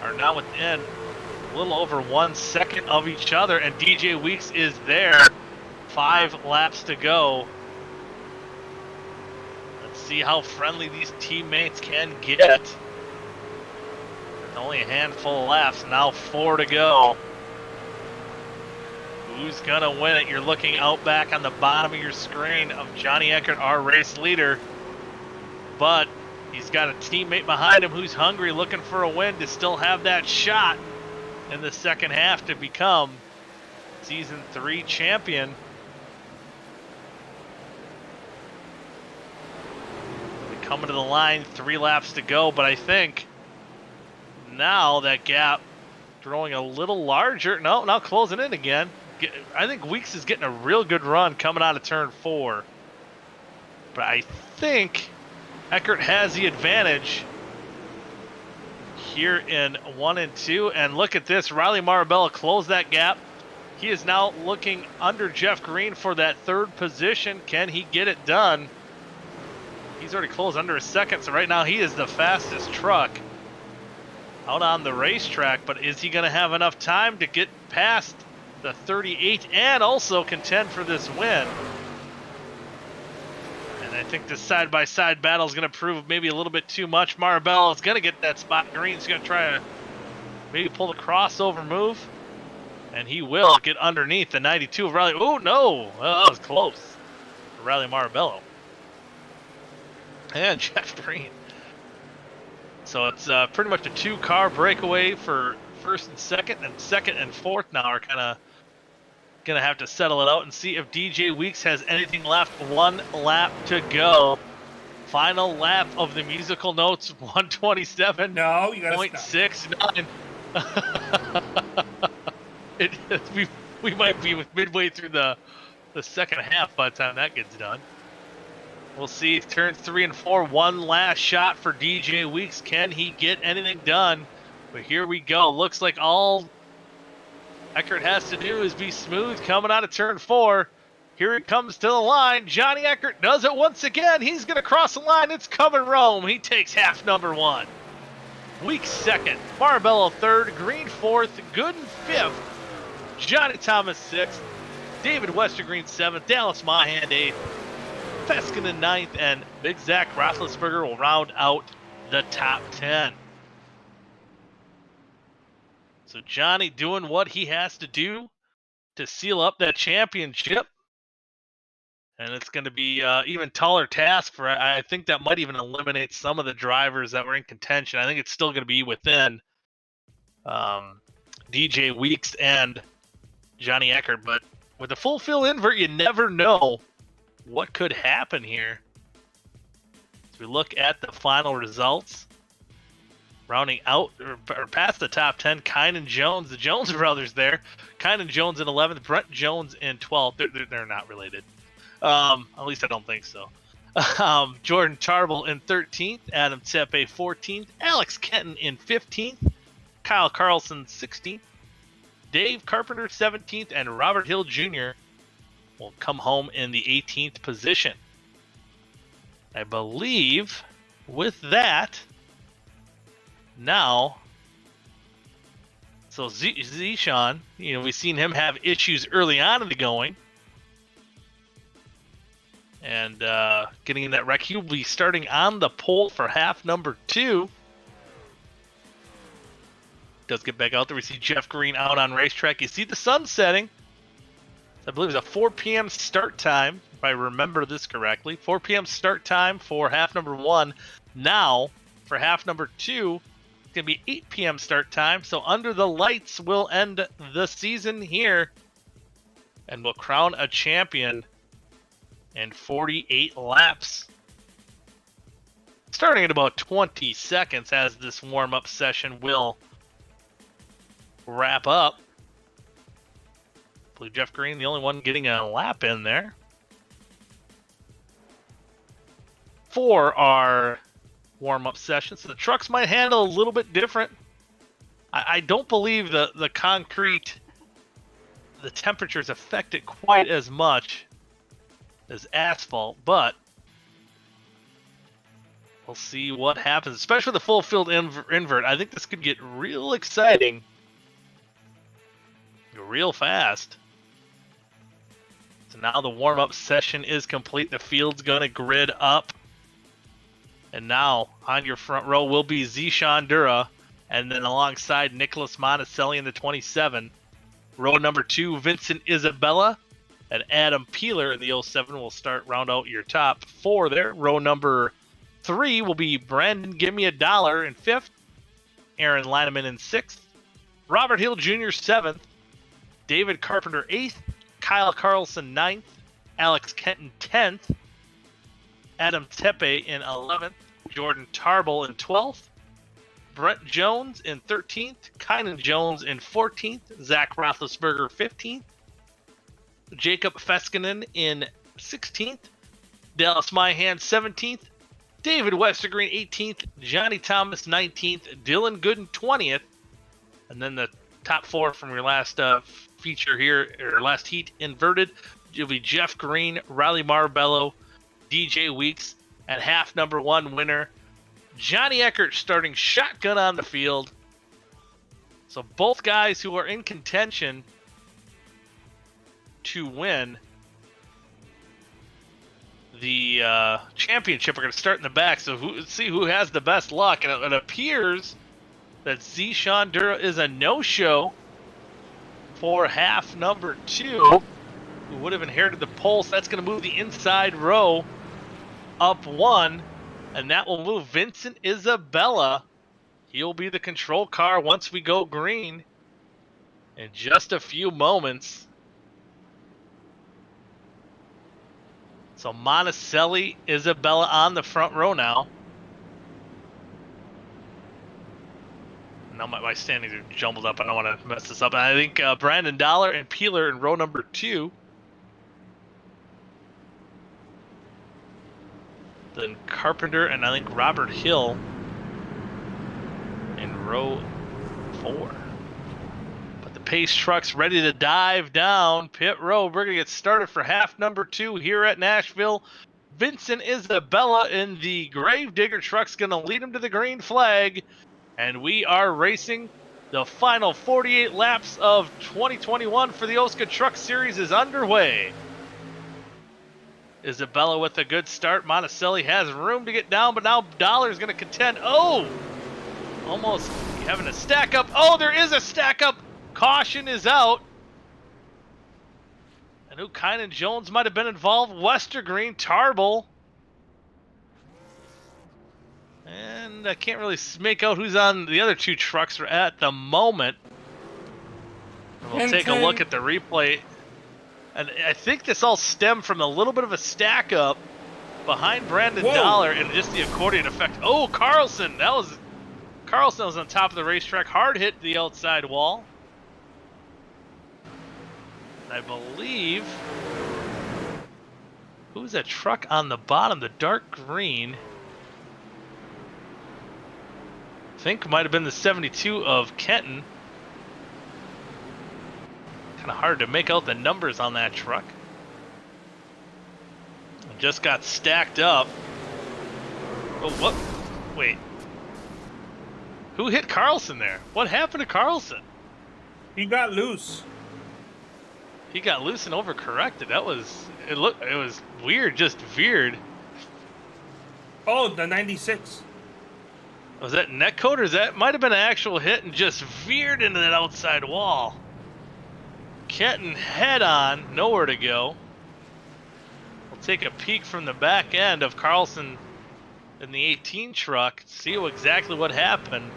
are now within a little over 1 second of each other, and DJ Weeks is there. 5 laps to go. Let's see how friendly these teammates can get. There's only a handful of laps, now 4 to go. Who's gonna win it? You're looking out back on the bottom of your screen of Johnny Eckert, our race leader. But he's got a teammate behind him who's hungry, looking for a win to still have that shot in the second half to become Season 3 champion. They're coming to the line, 3 laps to go, but I think now that gap growing a little larger. No, now closing in again. I think Weeks is getting a real good run coming out of turn 4. But I think Eckert has the advantage here in 1 and 2. And look at this. Riley Marabella closed that gap. He is now looking under Jeff Green for that 3rd position. Can he get it done? He's already closed under a second. So right now he is the fastest truck out on the racetrack. But is he going to have enough time to get past the 38 and also contend for this win? And I think this side-by-side battle is going to prove maybe a little bit too much. Marabella is going to get that spot. Green's going to try to maybe pull the crossover move. And he will get underneath the 92 of Riley. Oh, no. Well, that was close for Riley Marabella. And Jeff Green. So it's pretty much a 2-car breakaway for 1st and 2nd. And 2nd and 4th now are kind of going to have to settle it out and see if DJ Weeks has anything left. 1 lap to go. Final lap of the musical notes, 127. No, you got to 0.69. We might be midway through the second half by the time that gets done. We'll see. Turns 3 and 4. 1 last shot for DJ Weeks. Can he get anything done? But here we go. Looks like all Eckert has to do is be smooth coming out of turn 4. Here it comes to the line. Johnny Eckert does it once again. He's going to cross the line. It's Come and Rome. He takes half number 1. Weeks 2nd. Marabella 3rd. Green 4th. Gooden 5th. Johnny Thomas 6th. David Westergreen 7th. Dallas Myhan 8th. Feskinen 9th. And Big Zach Roethlisberger will round out the top 10. So Johnny doing what he has to do to seal up that championship. And it's going to be even taller task for, I think that might even eliminate some of the drivers that were in contention. I think it's still going to be within DJ Weeks and Johnny Eckert. But with a full fill invert, you never know what could happen here. As we look at the final results. Rounding out or past the top 10, Kynan Jones, the Jones brothers there. Kynan Jones in 11th, Brent Jones in 12th. They're not related. At least I don't think so. Jordan Tarble in 13th, Adam Tepe 14th, Alex Kenton in 15th, Kyle Carlson 16th, Dave Carpenter 17th, and Robert Hill Jr. will come home in the 18th position. I believe with that, now, so Zishan, we've seen him have issues early on in the going. And getting in that wreck, he'll be starting on the pole for half number 2. Does get back out there. We see Jeff Green out on racetrack. You see the sun setting. I believe it's a 4 p.m. start time, if I remember this correctly. 4 p.m. start time for half number 1. Now, for half number 2, it's going to be 8 p.m. start time. So under the lights, we'll end the season here. And we'll crown a champion in 48 laps. Starting at about 20 seconds as this warm-up session will wrap up. believe Jeff Green, the only one getting a lap in there. For our warm-up session. So the trucks might handle a little bit different. I don't believe the concrete, the temperatures affect it quite as much as asphalt, but we'll see what happens, especially the full field invert. I think this could get real exciting real fast. So now the warm-up session is complete. The field's going to grid up. And now on your front row will be Zishan Dura, and then alongside Nicholas Monticelli in the 27. Row number 2, Vincent Isabella, and Adam Peeler in the 07 will round out your top 4 there. Row number 3 will be Brandon Gimme a Dollar in 5th, Aaron Lineman in 6th, Robert Hill Jr. 7th, David Carpenter 8th, Kyle Carlson 9th, Alex Kenton 10th, Adam Tepe in 11th, Jordan Tarbell in 12th, Brent Jones in 13th, Kynan Jones in 14th, Zach Roethlisberger 15th, Jacob Feskinen in 16th, Dallas Myhan 17th, David Westergreen 18th, Johnny Thomas 19th, Dylan Gooden 20th, and then the top 4 from your last feature here, or last heat inverted, will be Jeff Green, Riley Marbello, DJ Weeks, and half number 1 winner, Johnny Eckert, starting shotgun on the field. So both guys who are in contention to win the championship are going to start in the back. So let's see who has the best luck. And it appears that Zishan Dura is a no-show for half number 2, who would have inherited the pole. So that's going to move the inside row up 1, and that will move Vincent Isabella. He'll be the control car once we go green in just a few moments. So Monticelli, Isabella on the front row now. Now my standings are jumbled up. I don't want to mess this up. I think Brandon Dollar and Peeler in row number 2. Then Carpenter and I think Robert Hill in row 4. But the pace truck's ready to dive down pit road. We're going to get started for half number 2 here at Nashville. Vincent Isabella in the Gravedigger truck's going to lead him to the green flag. And we are racing. The final 48 laps of 2021 for the OSCA Truck Series is underway. Isabella with a good start. Monticelli has room to get down, but now Dollar is going to contend. Oh! Almost having a stack up. Oh, there is a stack up. Caution is out. And who Kynan Jones might have been involved. Westergreen, Tarbell. And I can't really make out who's on the other 2 trucks at the moment. We'll take a look at the replay. And I think this all stemmed from a little bit of a stack up behind Brandon Dollar and just the accordion effect. Oh, Carlson! Carlson was on top of the racetrack. Hard hit the outside wall. I believe... Who's that truck on the bottom? The dark green. I think might have been the 72 of Kenton. Kind of hard to make out the numbers on that truck. It just got stacked up. Oh, what? Wait. Who hit Carlson there? What happened to Carlson? He got loose. He got loose and overcorrected. That was it was weird, just veered. Oh, the 96. Was that neck coat, or that might have been an actual hit and just veered into that outside wall? Kenton head on, nowhere to go. We'll take a peek from the back end of Carlson in the 18 truck, see exactly what happened.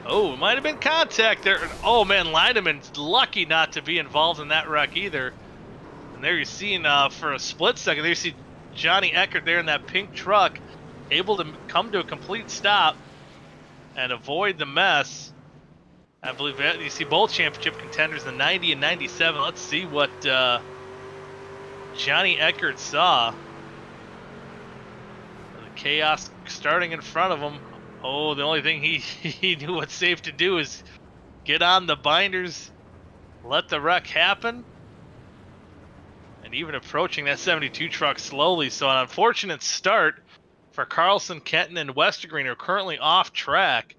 Oh, it might have been contact there. Oh man, Lineman's lucky not to be involved in that wreck either. And there you're seeing for a split second, there you see Johnny Eckert there in that pink truck, able to come to a complete stop and avoid the mess I believe that. You see both championship contenders, the 90 and 97. Let's see what Johnny Eckert saw. The chaos starting in front of him. Oh, the only thing he knew what's safe to do is get on the binders, let the wreck happen. And even approaching that 72 truck slowly. So an unfortunate start for Carlson, Kenton, and Westergreen, who are currently off track.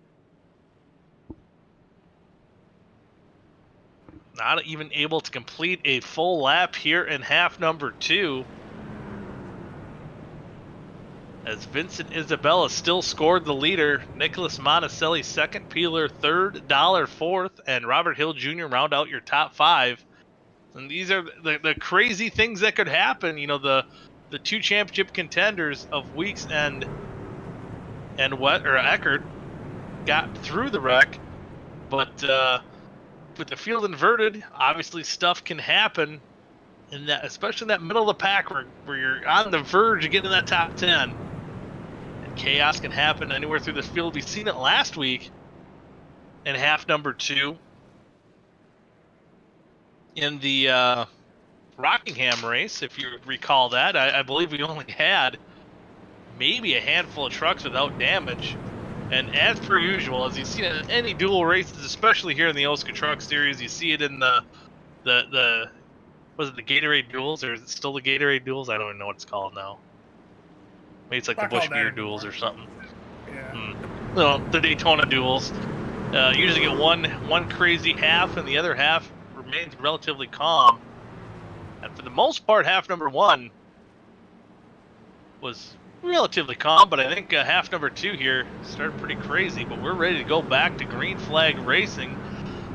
Not even able to complete a full lap here in half number 2. As Vincent Isabella still scored the leader. Nicholas Monticelli second, Peeler third, Dollar fourth, and Robert Hill Jr. round out your top 5. And these are the crazy things that could happen. You know, the 2 championship contenders of Weeks and Eckert got through the wreck, but with the field inverted, obviously stuff can happen in that, especially in that middle of the pack where you're on the verge of getting to that top 10. And chaos can happen anywhere through this field. We've seen it last week in half number 2 in the Rockingham race, if you recall that. I believe we only had maybe a handful of trucks without damage. And as per usual, as you see in any dual races, especially here in the OSCA Truck Series, you see it in the was it the Gatorade Duels, or is it still the Gatorade Duels? I don't even know what it's called now. Maybe it's like the Busch Beer Duels or something. Yeah. No, the Daytona Duels. Usually get one crazy half, and the other half remains relatively calm. And for the most part, half number 1 was relatively calm, but I think half number 2 here started pretty crazy. But we're ready to go back to green flag racing.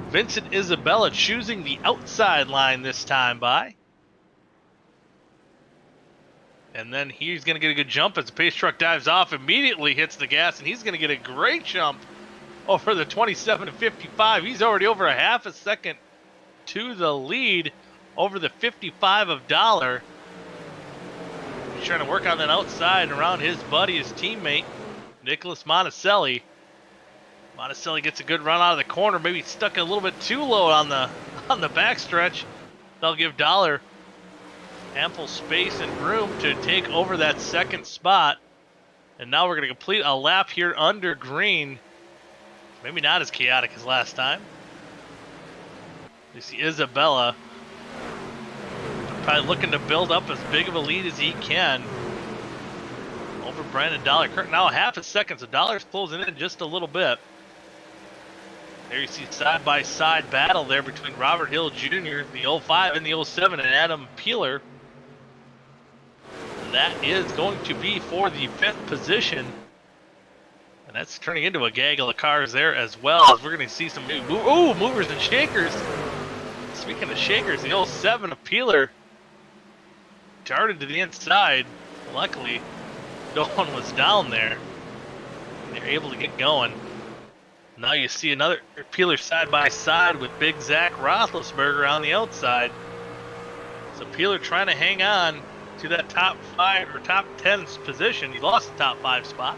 Vincent Isabella choosing the outside line this time by. And then he's going to get a good jump as the pace truck dives off, immediately hits the gas, and he's going to get a great jump over the 27 to 55. He's already over a half a second to the lead over the 55 of Dollar. He's trying to work on that outside and around his buddy, his teammate, Nicholas Monticelli. Monticelli gets a good run out of the corner, maybe stuck a little bit too low on the backstretch. They'll give Dollar ample space and room to take over that second spot. And now we're going to complete a lap here under green. Maybe not as chaotic as last time. You see Isabella probably looking to build up as big of a lead as he can over Brandon Dollar. Now a half a second, so Dollar's closing in just a little bit. There you see side-by-side battle there between Robert Hill Jr., the 05 and the 07, and Adam Peeler. That is going to be for the 5th position. And that's turning into a gaggle of cars there as well, as we're going to see some new movers and shakers. Speaking of shakers, the 07 of Peeler darted to the inside. Luckily, no one was down there. They're able to get going. Now you see another Peeler side by side with Big Zach Roethlisberger on the outside. So Peeler trying to hang on to that top 5 or top 10 position. He lost the top 5 spot.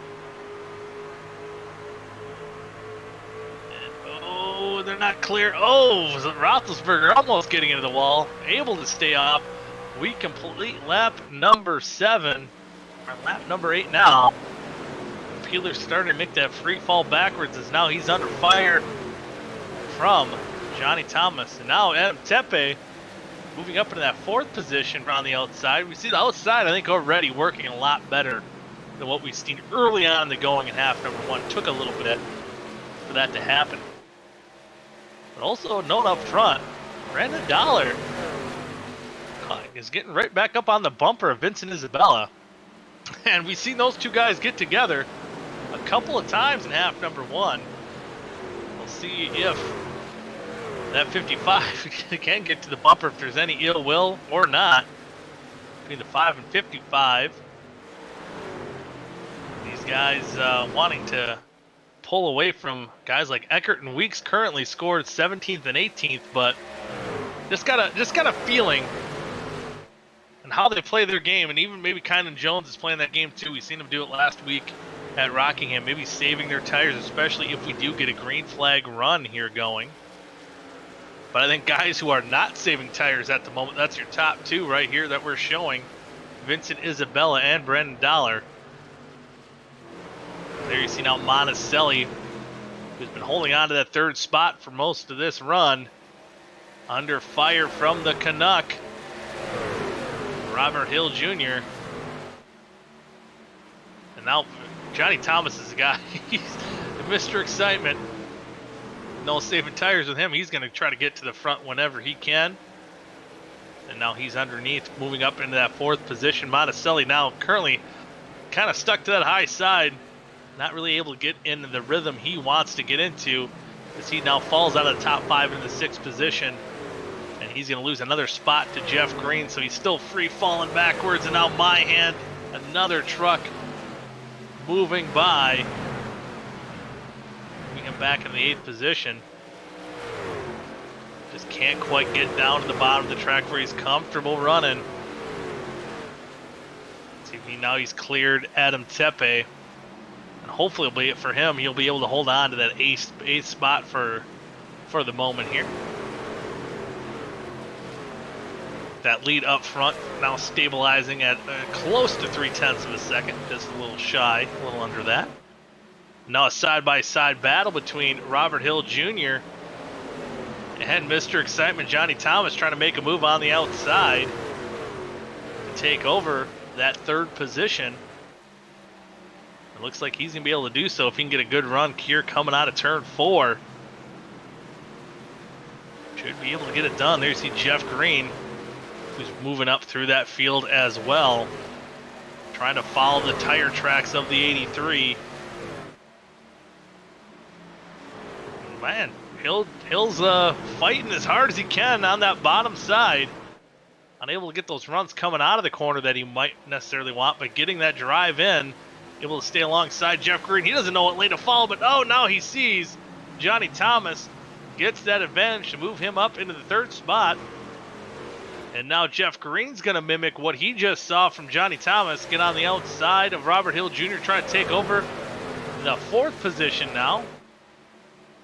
And, they're not clear. Roethlisberger almost getting into the wall. Able to stay off. We complete lap number 7, or lap number 8 now. Peeler starting to make that free fall backwards as now he's under fire from Johnny Thomas. And now Adam Tepe moving up into that 4th position on the outside. We see the outside, I think, already working a lot better than what we've seen early on in the going in half number 1. Took a little bit for that to happen. But also known up front, Brandon Dollar is getting right back up on the bumper of Vincent Isabella. And we've seen those two guys get together a couple of times in half number 1. We'll see if that 55 can get to the bumper, if there's any ill will or not between the 5 and 55. These guys wanting to pull away from guys like Eckert and Weeks, currently scored 17th and 18th, but just got a feeling and how they play their game, and even maybe Kynan Jones is playing that game too. We've seen him do it last week at Rockingham, maybe saving their tires, especially if we do get a green flag run here going. But I think guys who are not saving tires at the moment, that's your top two right here that we're showing. Vincent Isabella and Brendan Dollar. There you see now Monticelli, who's been holding on to that third spot for most of this run, under fire from the Canuck, Robert Hill Jr. And now Johnny Thomas is the guy. He's Mr. Excitement. No saving tires with him. He's going to try to get to the front whenever he can. And now he's underneath, moving up into that fourth position. Monticelli now currently kind of stuck to that high side. Not really able to get into the rhythm he wants to get into, as he now falls out of the top 5 in the 6th position. And he's going to lose another spot to Jeff Green, so he's still free falling backwards. And now Myhand, another truck moving by. Moving him back in the 8th position. Just can't quite get down to the bottom of the track where he's comfortable running. See if now he's cleared Adam Tepe. And hopefully it'll be it for him. He'll be able to hold on to that 8th spot for the moment here. That lead up front now stabilizing at close to 0.3 of a second, just a little shy, a little under that. Now a side-by-side battle between Robert Hill Jr. and Mr. Excitement Johnny Thomas, trying to make a move on the outside to take over that 3rd position. It looks like he's going to be able to do so if he can get a good run here coming out of turn 4. Should be able to get it done. There you see Jeff Green, who's moving up through that field as well, trying to follow the tire tracks of the 83. Man, Hill's fighting as hard as he can on that bottom side. Unable to get those runs coming out of the corner that he might necessarily want, but getting that drive in, able to stay alongside Jeff Green. He doesn't know what lane to follow, but oh, now he sees Johnny Thomas, gets that advantage to move him up into the 3rd spot. And now Jeff Green's going to mimic what he just saw from Johnny Thomas, get on the outside of Robert Hill Jr., try to take over the 4th position now.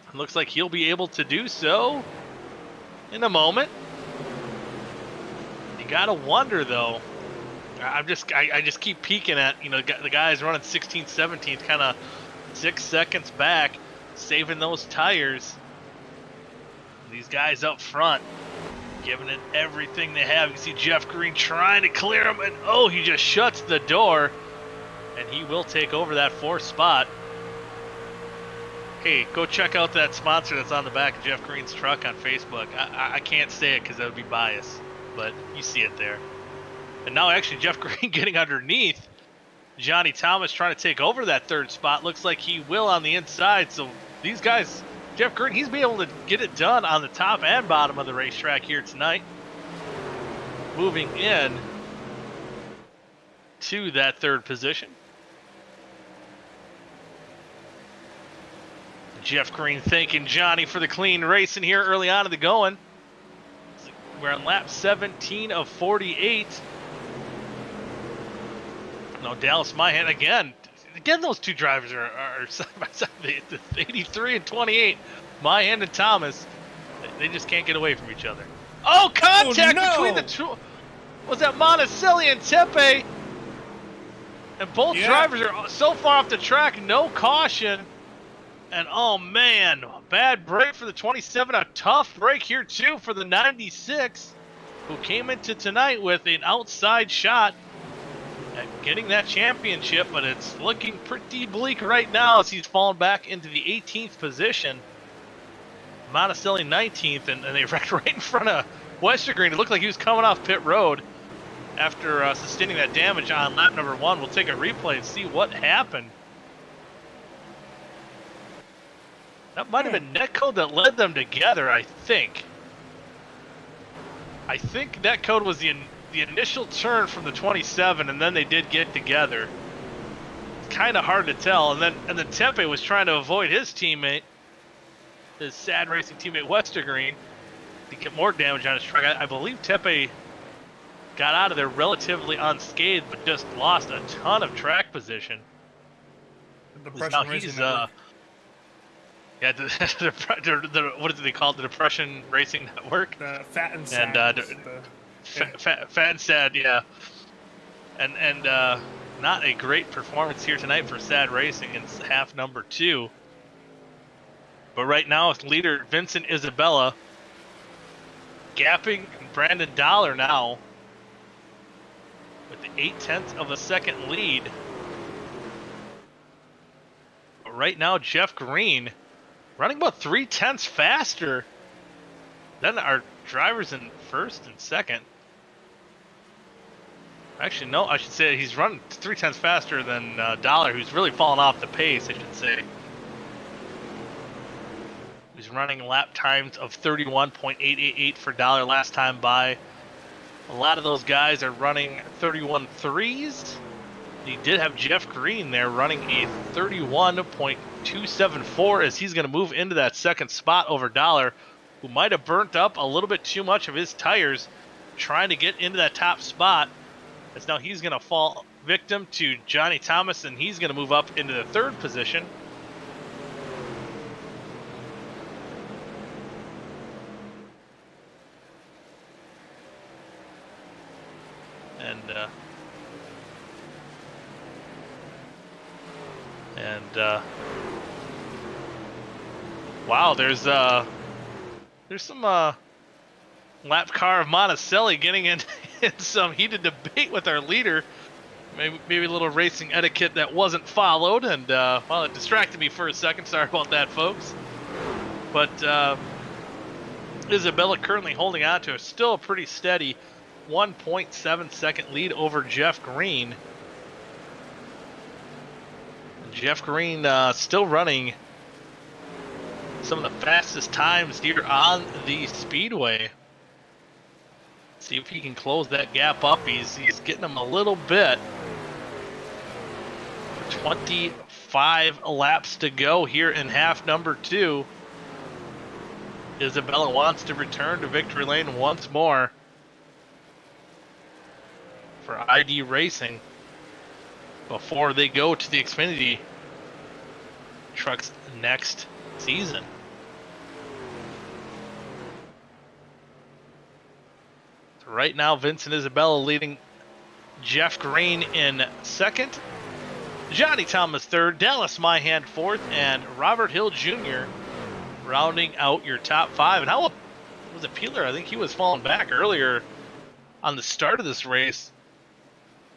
It looks like he'll be able to do so in a moment. You got to wonder, though. I just keep peeking at, the guys running 16th, 17th, kind of 6 seconds back, saving those tires. These guys up front, giving it everything they have. You can see Jeff Green trying to clear him, and oh, he just shuts the door, and he will take over that 4th spot. Hey, go check out that sponsor that's on the back of Jeff Green's truck on Facebook. I can't say it because that would be biased, but you see it there. And now actually Jeff Green getting underneath Johnny Thomas, trying to take over that 3rd spot. Looks like he will on the inside. So these guys, Jeff Green, he's been able to get it done on the top and bottom of the racetrack here tonight. Moving in to that 3rd position. Jeff Green thanking Johnny for the clean racing here early on in the going. We're on lap 17 of 48. No, Dallas Myhand again. Those two drivers are side by side. The 83 and 28, Myhand and Thomas. They just can't get away from each other. Oh, contact between the two. Was that Monticelli and Tepe? And both drivers are so far off the track, no caution. And oh man, bad break for the 27. A tough break here too for the 96, who came into tonight with an outside shot at getting that championship, but it's looking pretty bleak right now as he's fallen back into the 18th position. Monticelli 19th, and they wrecked right in front of Westergreen. It looked like he was coming off pit road after sustaining that damage on lap number 1. We'll take a replay and see what happened. That might have been netcode that led them together, I think. I think netcode was the initial turn from the 27, and then they did get together. It's kind of hard to tell. And then Tepe was trying to avoid his teammate, his sad racing teammate Westergreen, to get more damage on his truck. I believe Tepe got out of there relatively unscathed, but just lost a ton of track position. Depression Racing Network. Yeah, what is it they call it? The Depression Racing Network. The Fat and Sad. Fat and Sad, yeah. And not a great performance here tonight for Sad Racing in half number 2. But right now, it's leader Vincent Isabella gapping Brandon Dollar now with the 0.8 of a second lead. But right now, Jeff Green running about 0.3 faster than our drivers in first and second. Actually, no, I should say he's running 0.3 faster than Dollar, who's really fallen off the pace, I should say. He's running lap times of 31.888 for Dollar last time by. A lot of those guys are running 31.3s. He did have Jeff Green there running a 31.274 as he's going to move into that second spot over Dollar, who might have burnt up a little bit too much of his tires trying to get into that top spot. As now he's going to fall victim to Johnny Thomas, and he's going to move up into the third position. Wow, there's some lap car of Monticelli getting in some heated debate with our leader. Maybe a little racing etiquette that wasn't followed, and well, it distracted me for a second. Sorry about that, folks. But Isabella currently holding on to still a pretty steady 1.7 second lead over Jeff Green. Jeff Green still running some of the fastest times here on the speedway. See if he can close that gap up. He's getting them a little bit. 25 laps to go here in half number 2. Isabella wants to return to victory lane once more for ID Racing before they go to the Xfinity trucks next season. So right now, Vincent Isabella leading Jeff Green in second, Johnny Thomas third, Dallas Myhand fourth, and Robert Hill Jr. rounding out your top 5. And how was it Peeler? I think he was falling back earlier on the start of this race.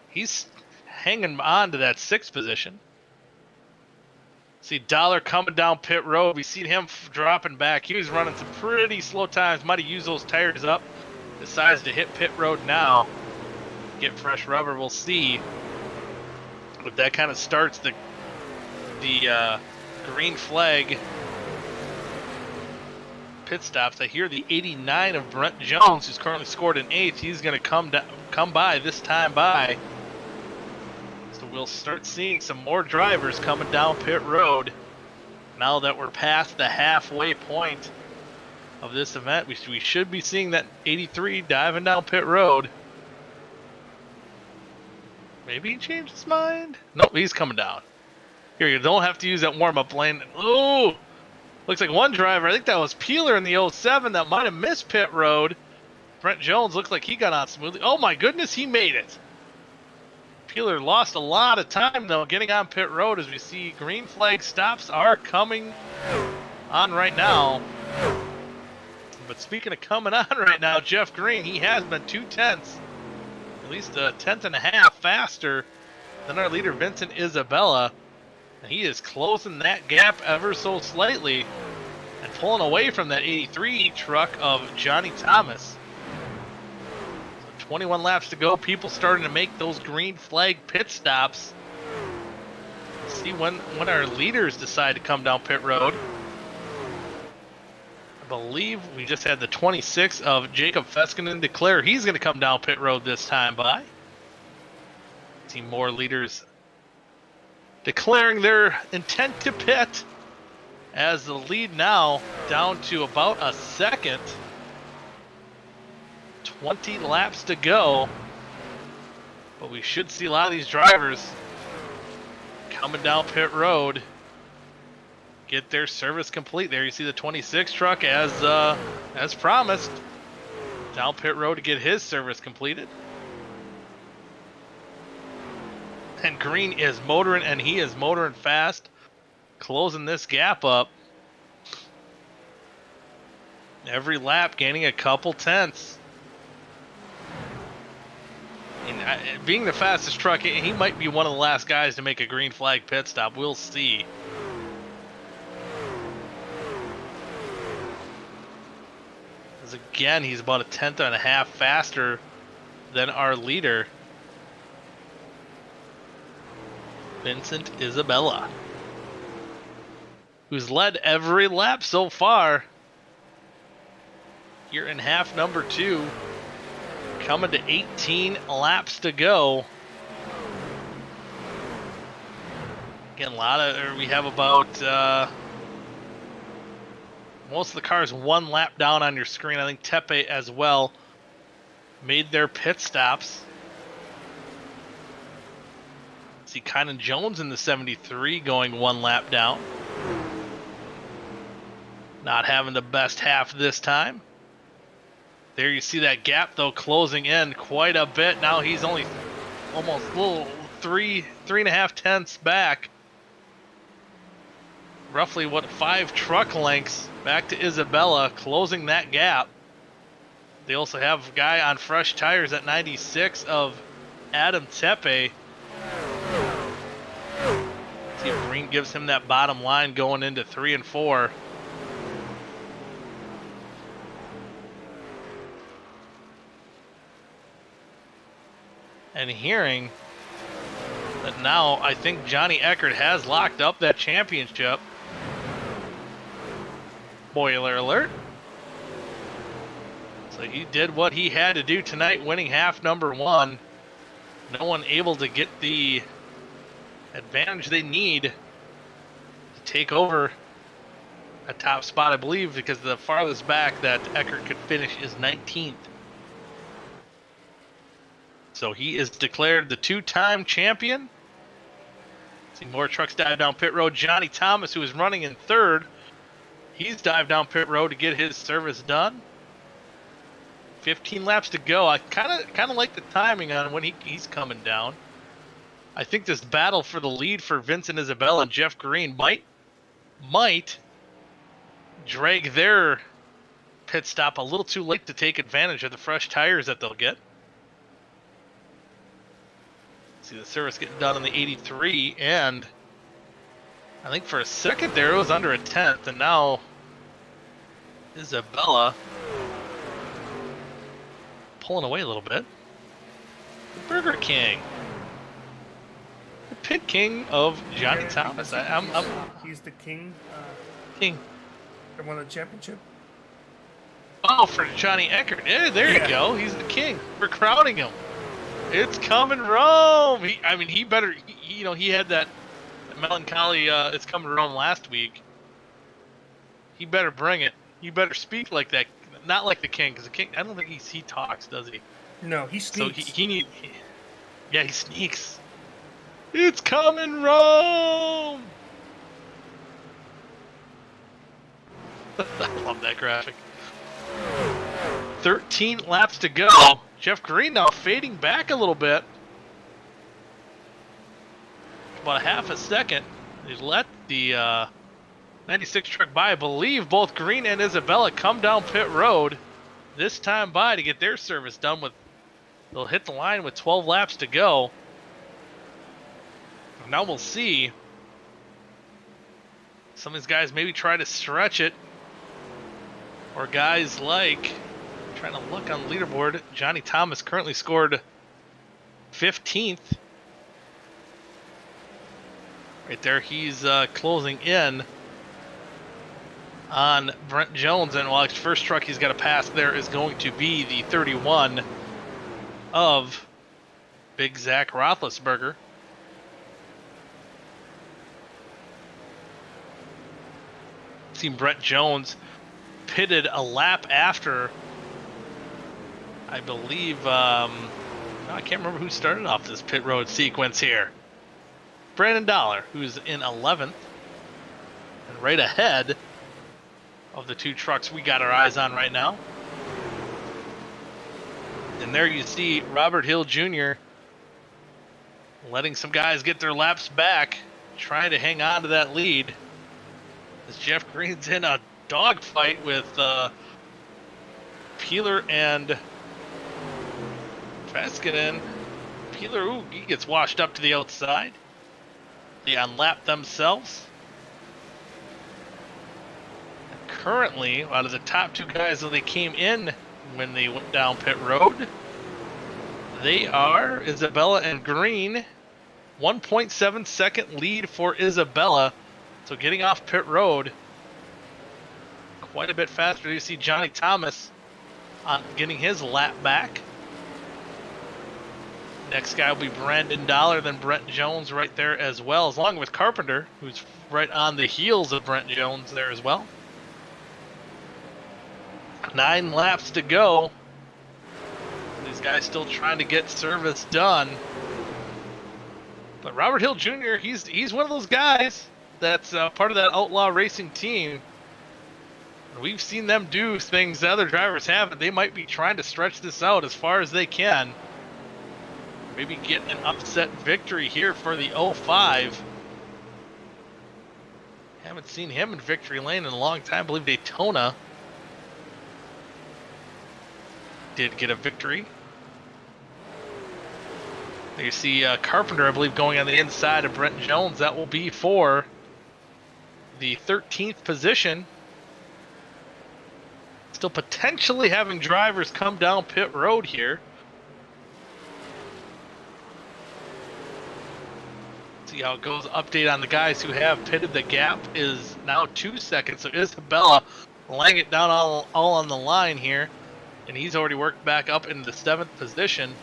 He's hanging on to that 6th position. See Dollar coming down pit road. We see him dropping back. He was running some pretty slow times. Might have used those tires up. Decides to hit pit road now. Get fresh rubber. We'll see. But that kind of starts the green flag pit stops. I hear the 89 of Brent Jones, who's currently scored an 8th. He's going to come by this time by. So we'll start seeing some more drivers coming down pit road now that we're past the halfway point of this event. We should be seeing that 83 diving down pit road. Maybe he changed his mind. Nope, he's coming down. Here, you don't have to use that warm-up lane. Ooh! Looks like one driver, I think that was Peeler in the 07, that might have missed pit road. Brent Jones looks like he got on smoothly. Oh my goodness, he made it. Peeler lost a lot of time, though, getting on pit road as we see green flag stops are coming on right now. But speaking of coming on right now, Jeff Green, he has been 0.2, at least a 1.5 faster than our leader, Vincent Isabella. And he is closing that gap ever so slightly and pulling away from that 83 truck of Johnny Thomas. 21 laps to go. People starting to make those green flag pit stops. Let's see when our leaders decide to come down pit road. I believe we just had the 26 of Jacob Feskinen declare he's going to come down pit road this time by. See more leaders declaring their intent to pit as the lead now down to about a second. 20 laps to go, but we should see a lot of these drivers coming down pit road. Get their service complete. There you see the 26 truck as promised. Down pit road to get his service completed. And Green is motoring, and he is motoring fast, closing this gap up. Every lap gaining a couple tenths. And being the fastest truck, he might be one of the last guys to make a green flag pit stop. We'll see. As again, he's about a tenth and a half faster than our leader, Vincent Isabella, who's led every lap so far. Here in half number 2, coming to 18 laps to go. Again, we have about most of the cars one lap down on your screen. I think Tepe as well made their pit stops. See Kynan Jones in the 73 going one lap down. Not having the best half this time. There you see that gap though closing in quite a bit. Now he's only almost a little three and a half tenths back. Roughly 5 truck lengths back to Isabella, closing that gap. They also have a guy on fresh tires at 96 of Adam Tepe. See if Green gives him that bottom line going into 3 and 4. And hearing that now I think Johnny Eckert has locked up that championship. Spoiler alert. So he did what he had to do tonight, winning half number 1. No one able to get the advantage they need to take over a top spot, I believe, because the farthest back that Eckert could finish is 19th. So he is declared the 2-time champion. See more trucks dive down pit road. Johnny Thomas, who is running in 3rd, he's dived down pit road to get his service done. 15 laps to go. I kind of like the timing on when he's coming down. I think this battle for the lead for Vincent Isabella and Jeff Green might drag their pit stop a little too late to take advantage of the fresh tires that they'll get. See the service getting done on the 83, and I think for a second there it was under a tenth, and now Isabella pulling away a little bit. The Burger King, the pit king of Johnny Thomas. He's the king. King. He won the championship. Oh, for Johnny Eckert. Yeah, there you go. He's the king. We're crowning him. It's coming Rome. He better. He had that melancholy. It's coming Rome last week. He better bring it. You better speak like that, not like the king, because the king. I don't think he talks, does he? No, he sneaks. So he sneaks. It's coming Rome. I love that graphic. 13 laps to go. Jeff Green now fading back a little bit. About a half a second. They let the 96 truck by. I believe both Green and Isabella come down pit road this time by to get their service done. They'll hit the line with 12 laps to go. Now we'll see. Some of these guys maybe try to stretch it. Or guys like, trying to look on the leaderboard, Johnny Thomas currently scored 15th. Right there, he's closing in on Brent Jones. And while his first truck he's got to pass there is going to be the 31 of Big Zach Roethlisberger. Seen Brent Jones pitted a lap after, I believe, I can't remember who started off this pit road sequence here. Brandon Dollar, who's in 11th and right ahead of the two trucks we got our eyes on right now. And there you see Robert Hill Jr. letting some guys get their laps back, trying to hang on to that lead. As Jeff Green's in a dogfight with Peeler and Veskinen. Peeler, ooh, he gets washed up to the outside. They unlap themselves. And currently, out of the top two guys that they came in when they went down pit road, they are Isabella and Green. 1.7 second lead for Isabella. So getting off pit road quite a bit faster. You see Johnny Thomas getting his lap back. Next guy will be Brandon Dollar, then Brent Jones right there as well, along with Carpenter, who's right on the heels of Brent Jones there as well. 9 laps to go. These guys still trying to get service done. But Robert Hill Jr., he's one of those guys that's part of that Outlaw Racing team. We've seen them do things that other drivers haven't. They might be trying to stretch this out as far as they can. Maybe get an upset victory here for the 05. Haven't seen him in victory lane in a long time. I believe Daytona did get a victory. There you see Carpenter, I believe, going on the inside of Brent Jones. That will be for the 13th position. Still potentially having drivers come down pit road here. See how it goes. Update on the guys who have pitted. The gap is now 2 seconds. So Isabella laying it down all on the line here. And he's already worked back up into the 7th position.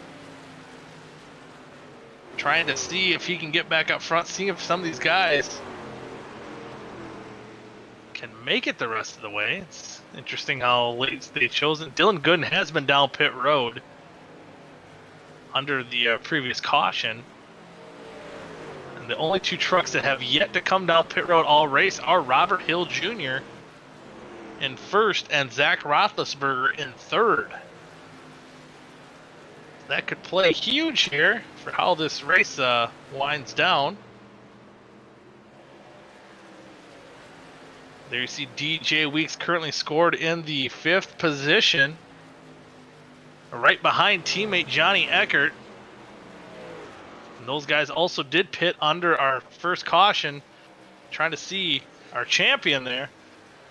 Trying to see if he can get back up front. See if some of these guys can make it the rest of the way. It's interesting how late they've chosen. Dylan Gooden has been down pit road under the previous caution. And the only 2 trucks that have yet to come down pit road all race are Robert Hill Jr. in 1st and Zach Roethlisberger in 3rd. That could play huge here for how this race winds down. There you see DJ Weeks currently scored in the 5th position, right behind teammate Johnny Eckert. And those guys also did pit under our first caution, trying to see our champion there,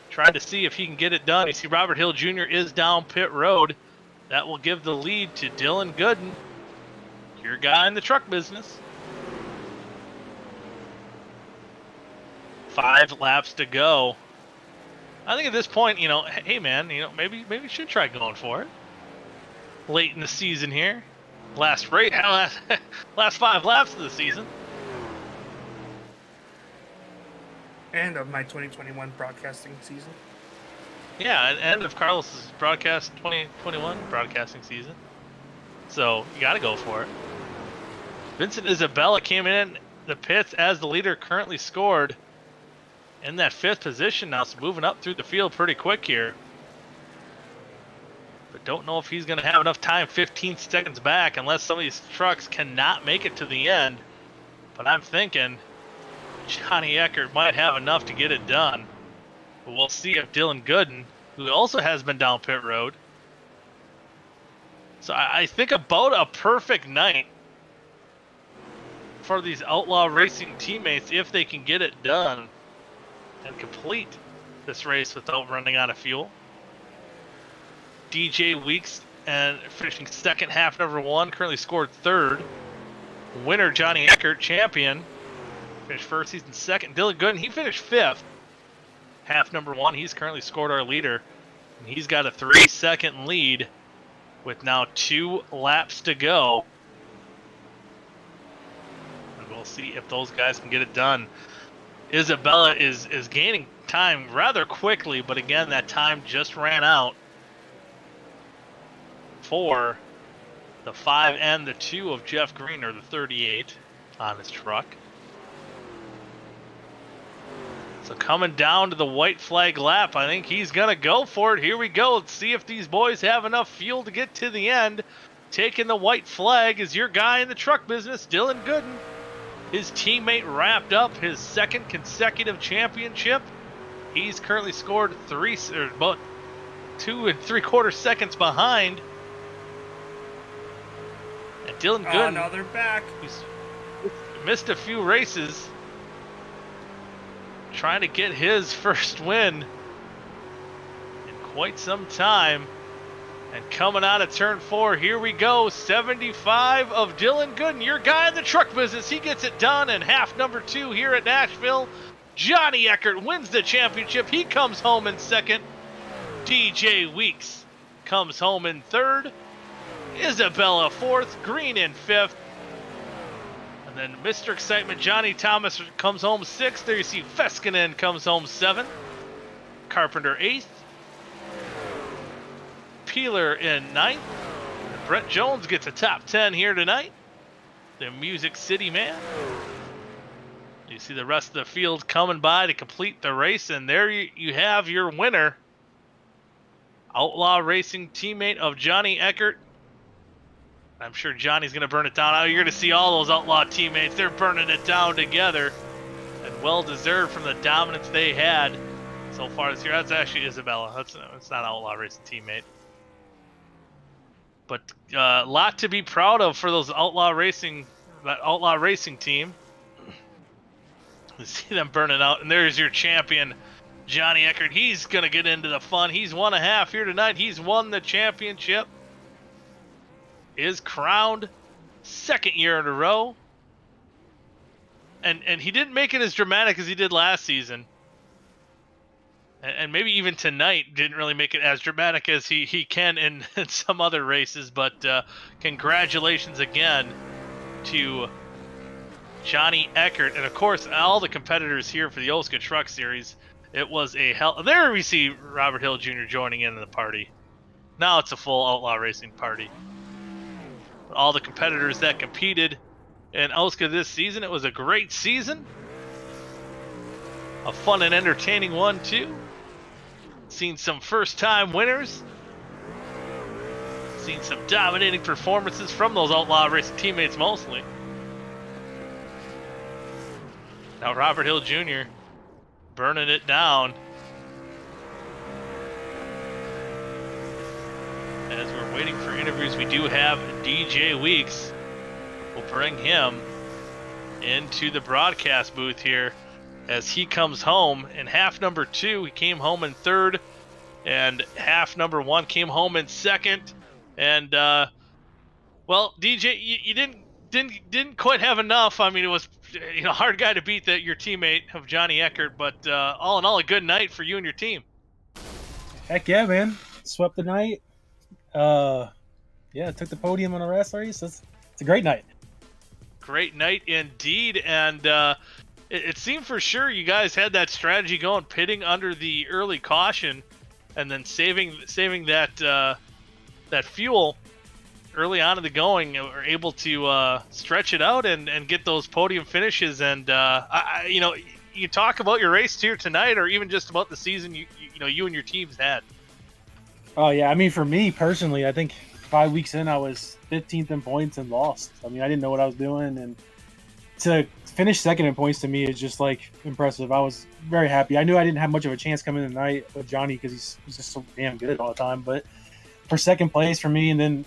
trying to see if he can get it done. You see Robert Hill Jr. is down pit road. That will give the lead to Dylan Gooden, your guy in the truck business. 5 laps to go. I think at this point, you know, hey man, you know, maybe we should try going for it. Late in the season here, last 5 laps of the season. And of my 2021 broadcasting season. Yeah, and end of Carlos's broadcast 2021 broadcasting season. So you got to go for it. Vincent Isabella came in the pits as the leader, currently scored in that 5th position now, so moving up through the field pretty quick here. But don't know if he's going to have enough time, 15 seconds back, unless some of these trucks cannot make it to the end. But I'm thinking Johnny Eckert might have enough to get it done. But we'll see if Dylan Gooden, who also has been down pit road. So I think about a perfect night for these Outlaw Racing teammates if they can get it done and complete this race without running out of fuel. DJ Weeks and finishing 2nd, half number 1, currently scored 3rd. Winner Johnny Eckert, champion, finished 1st, he's in 2nd. Dylan Gooden, he finished 5th. Half number 1, he's currently scored our leader. And he's got a 3-second lead with now 2 laps to go. And we'll see if those guys can get it done. Isabella is gaining time rather quickly, but again, that time just ran out for the 5 and the 2 of Jeff Green, or the 38 on his truck. So coming down to the white flag lap, I think he's going to go for it. Here we go. Let's see if these boys have enough fuel to get to the end. Taking the white flag is your guy in the truck business, Dylan Gooden. His teammate wrapped up his second consecutive championship. He's currently scored about 2 3/4 seconds behind. And Dylan Gooden, oh, no, they're back. He's missed a few races, trying to get his first win in quite some time. And coming out of turn 4, here we go. 75 of Dylan Gooden, your guy in the truck business. He gets it done in half number 2 here at Nashville. Johnny Eckert wins the championship. He comes home in second. DJ Weeks comes home in third. Isabella fourth. Green in fifth. And then Mr. Excitement, Johnny Thomas, comes home sixth. There you see Feskinen comes home seventh. Carpenter eighth. Peeler in ninth. Brent Jones gets a top 10 here tonight. The Music City man. You see the rest of the field coming by to complete the race, and there you have your winner. Outlaw Racing teammate of Johnny Eckert. I'm sure Johnny's going to burn it down. You're going to see all those Outlaw teammates. They're burning it down together. And well-deserved from the dominance they had so far this year. That's actually Isabella. That's not Outlaw Racing teammate. But a lot to be proud of for that Outlaw Racing team. You see them burning out. And there's your champion, Johnny Eckert. He's going to get into the fun. He's won a half here tonight. He's won the championship. Is crowned second year in a row. And he didn't make it as dramatic as he did last season. And maybe even tonight didn't really make it as dramatic as he can in some other races. But congratulations again to Johnny Eckert. And, of course, all the competitors here for the OSCA Truck Series. It was a hell... There we see Robert Hill Jr. joining in the party. Now it's a full Outlaw Racing party. All the competitors that competed in OSCA this season. It was a great season. A fun and entertaining one, too. Seen some first-time winners. Seen some dominating performances from those Outlaw Racing teammates mostly. Now Robert Hill Jr. burning it down. As we're waiting for interviews, we do have DJ Weeks. We'll bring him into the broadcast booth here as he comes home in half number 2. He came home in third, and half number 1 came home in second. And well, DJ, you didn't quite have enough. I mean, it was hard guy to beat your teammate of Johnny Eckert, but all in all, a good night for you and your team. Heck yeah, man! Swept the night. Yeah, took the podium on a race. It's a great night. Great night indeed, and it seemed for sure you guys had that strategy going, pitting under the early caution, and then saving that fuel early on in the going. Were able to stretch it out and get those podium finishes. And you talk about your race here tonight, or even just about the season you and your teams had. Oh yeah, I mean, for me personally, I think 5 weeks in, I was 15th in points and lost. I mean, I didn't know what I was doing, and to finish second in points to me is just like impressive. I was very happy. I knew I didn't have much of a chance coming in the night with Johnny because he's just so damn good all the time. But for second place for me, and then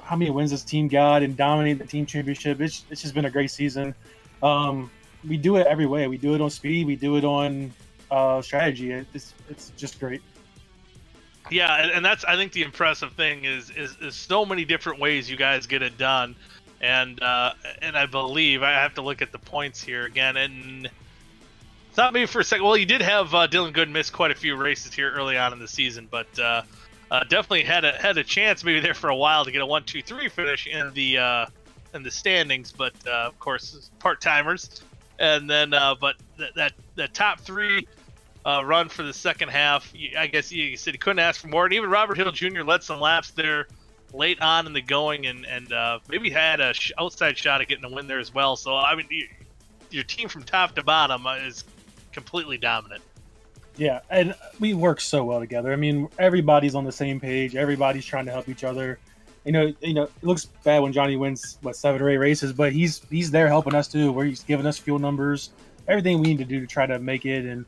how many wins this team got and dominated the team championship, it's just been a great season. We do it every way. We do it on speed. We do it on strategy. It's just great. Yeah, and that's, I think, the impressive thing is so many different ways you guys get it done, and I believe I have to look at the points here again, and it's not maybe for a second. Well, you did have Dylan Gooden miss quite a few races here early on in the season, but definitely had a chance maybe there for a while to get a 1-2-3 finish in the standings, but of course part timers, and then but that top 3. Run for the second half. I guess you said he couldn't ask for more. And even Robert Hill Jr. led some laps there late on in the going, and maybe had a outside shot at getting a win there as well. So I mean, your team from top to bottom is completely dominant. Yeah, and we work so well together. I mean, everybody's on the same page. Everybody's trying to help each other. It looks bad when Johnny wins 7 or 8 races, but he's there helping us too. Where he's giving us fuel numbers, everything we need to do to try to make it, and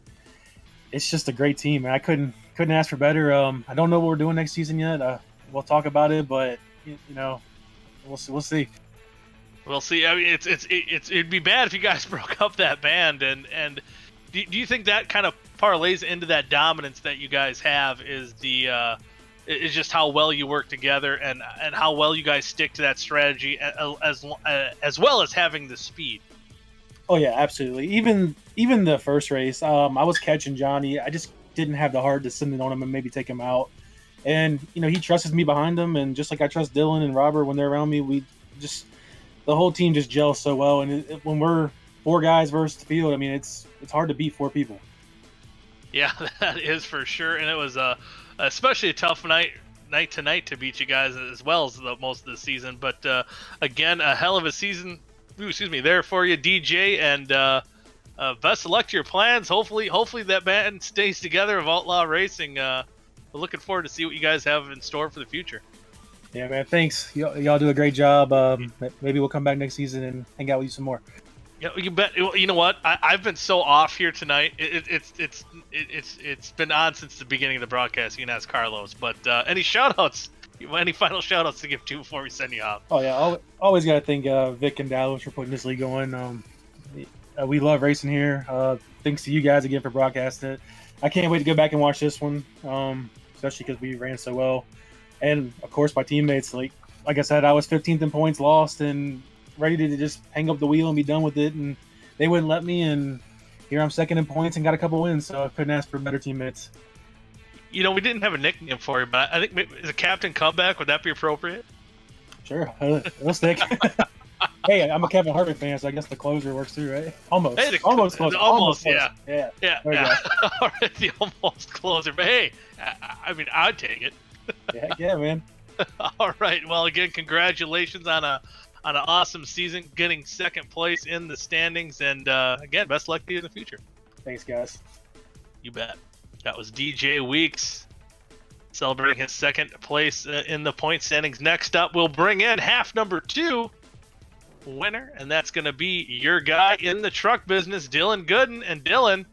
it's just a great team. I couldn't ask for better. I don't know what we're doing next season yet. We'll talk about it, but we'll see. We'll see. I mean, it'd be bad if you guys broke up that band. And do you think that kind of parlays into that dominance that you guys have? Is just how well you work together and how well you guys stick to that strategy, as well as having the speed. Oh yeah, absolutely. Even the first race, I was catching Johnny. I just didn't have the heart to send it on him and maybe take him out. And he trusts me behind him, and just like I trust Dylan and Robert when they're around me, the whole team just gels so well. And when we're 4 guys versus the field, I mean, it's hard to beat 4 people. Yeah, that is for sure. And it was especially a tough night to night to beat you guys as well as most of the season. But again, a hell of a season. There for you, DJ, and best of luck to your plans. Hopefully that band stays together of Outlaw Racing. We're looking forward to see what you guys have in store for the future. Yeah, man. Thanks. Y'all do a great job. Maybe we'll come back next season and hang out with you some more. Yeah, you bet. You know what? I've been so off here tonight. It's been on since the beginning of the broadcast. You can ask Carlos. But any shout-outs? Any final shout-outs to give to before we send you out? Oh yeah, always got to thank Vic and Dallas for putting this league on. We love racing here. Thanks to you guys again for broadcasting it. I can't wait to go back and watch this one, especially because we ran so well. And of course, my teammates. Like I said, I was 15th in points, lost, and ready to just hang up the wheel and be done with it. And they wouldn't let me. And here I'm 2nd in points and got a couple wins. So I couldn't ask for better teammates. We didn't have a nickname for you, but I think maybe is a Captain Comeback. Would that be appropriate? Sure, it'll stick. Hey, I'm a Kevin Harvick fan, so I guess the closer works too, right? Almost. Hey, almost closer. Almost, yeah. All right, the almost closer. But hey, I mean, I'd take it. Yeah, man. All right. Well, again, congratulations on an awesome season, getting 2nd place in the standings, and again, best luck to you in the future. Thanks, guys. You bet. That was DJ Weeks celebrating his 2nd place in the point standings. Next up, we'll bring in half number 2 winner, and that's going to be your guy in the truck business, Dylan Gooden. And Dylan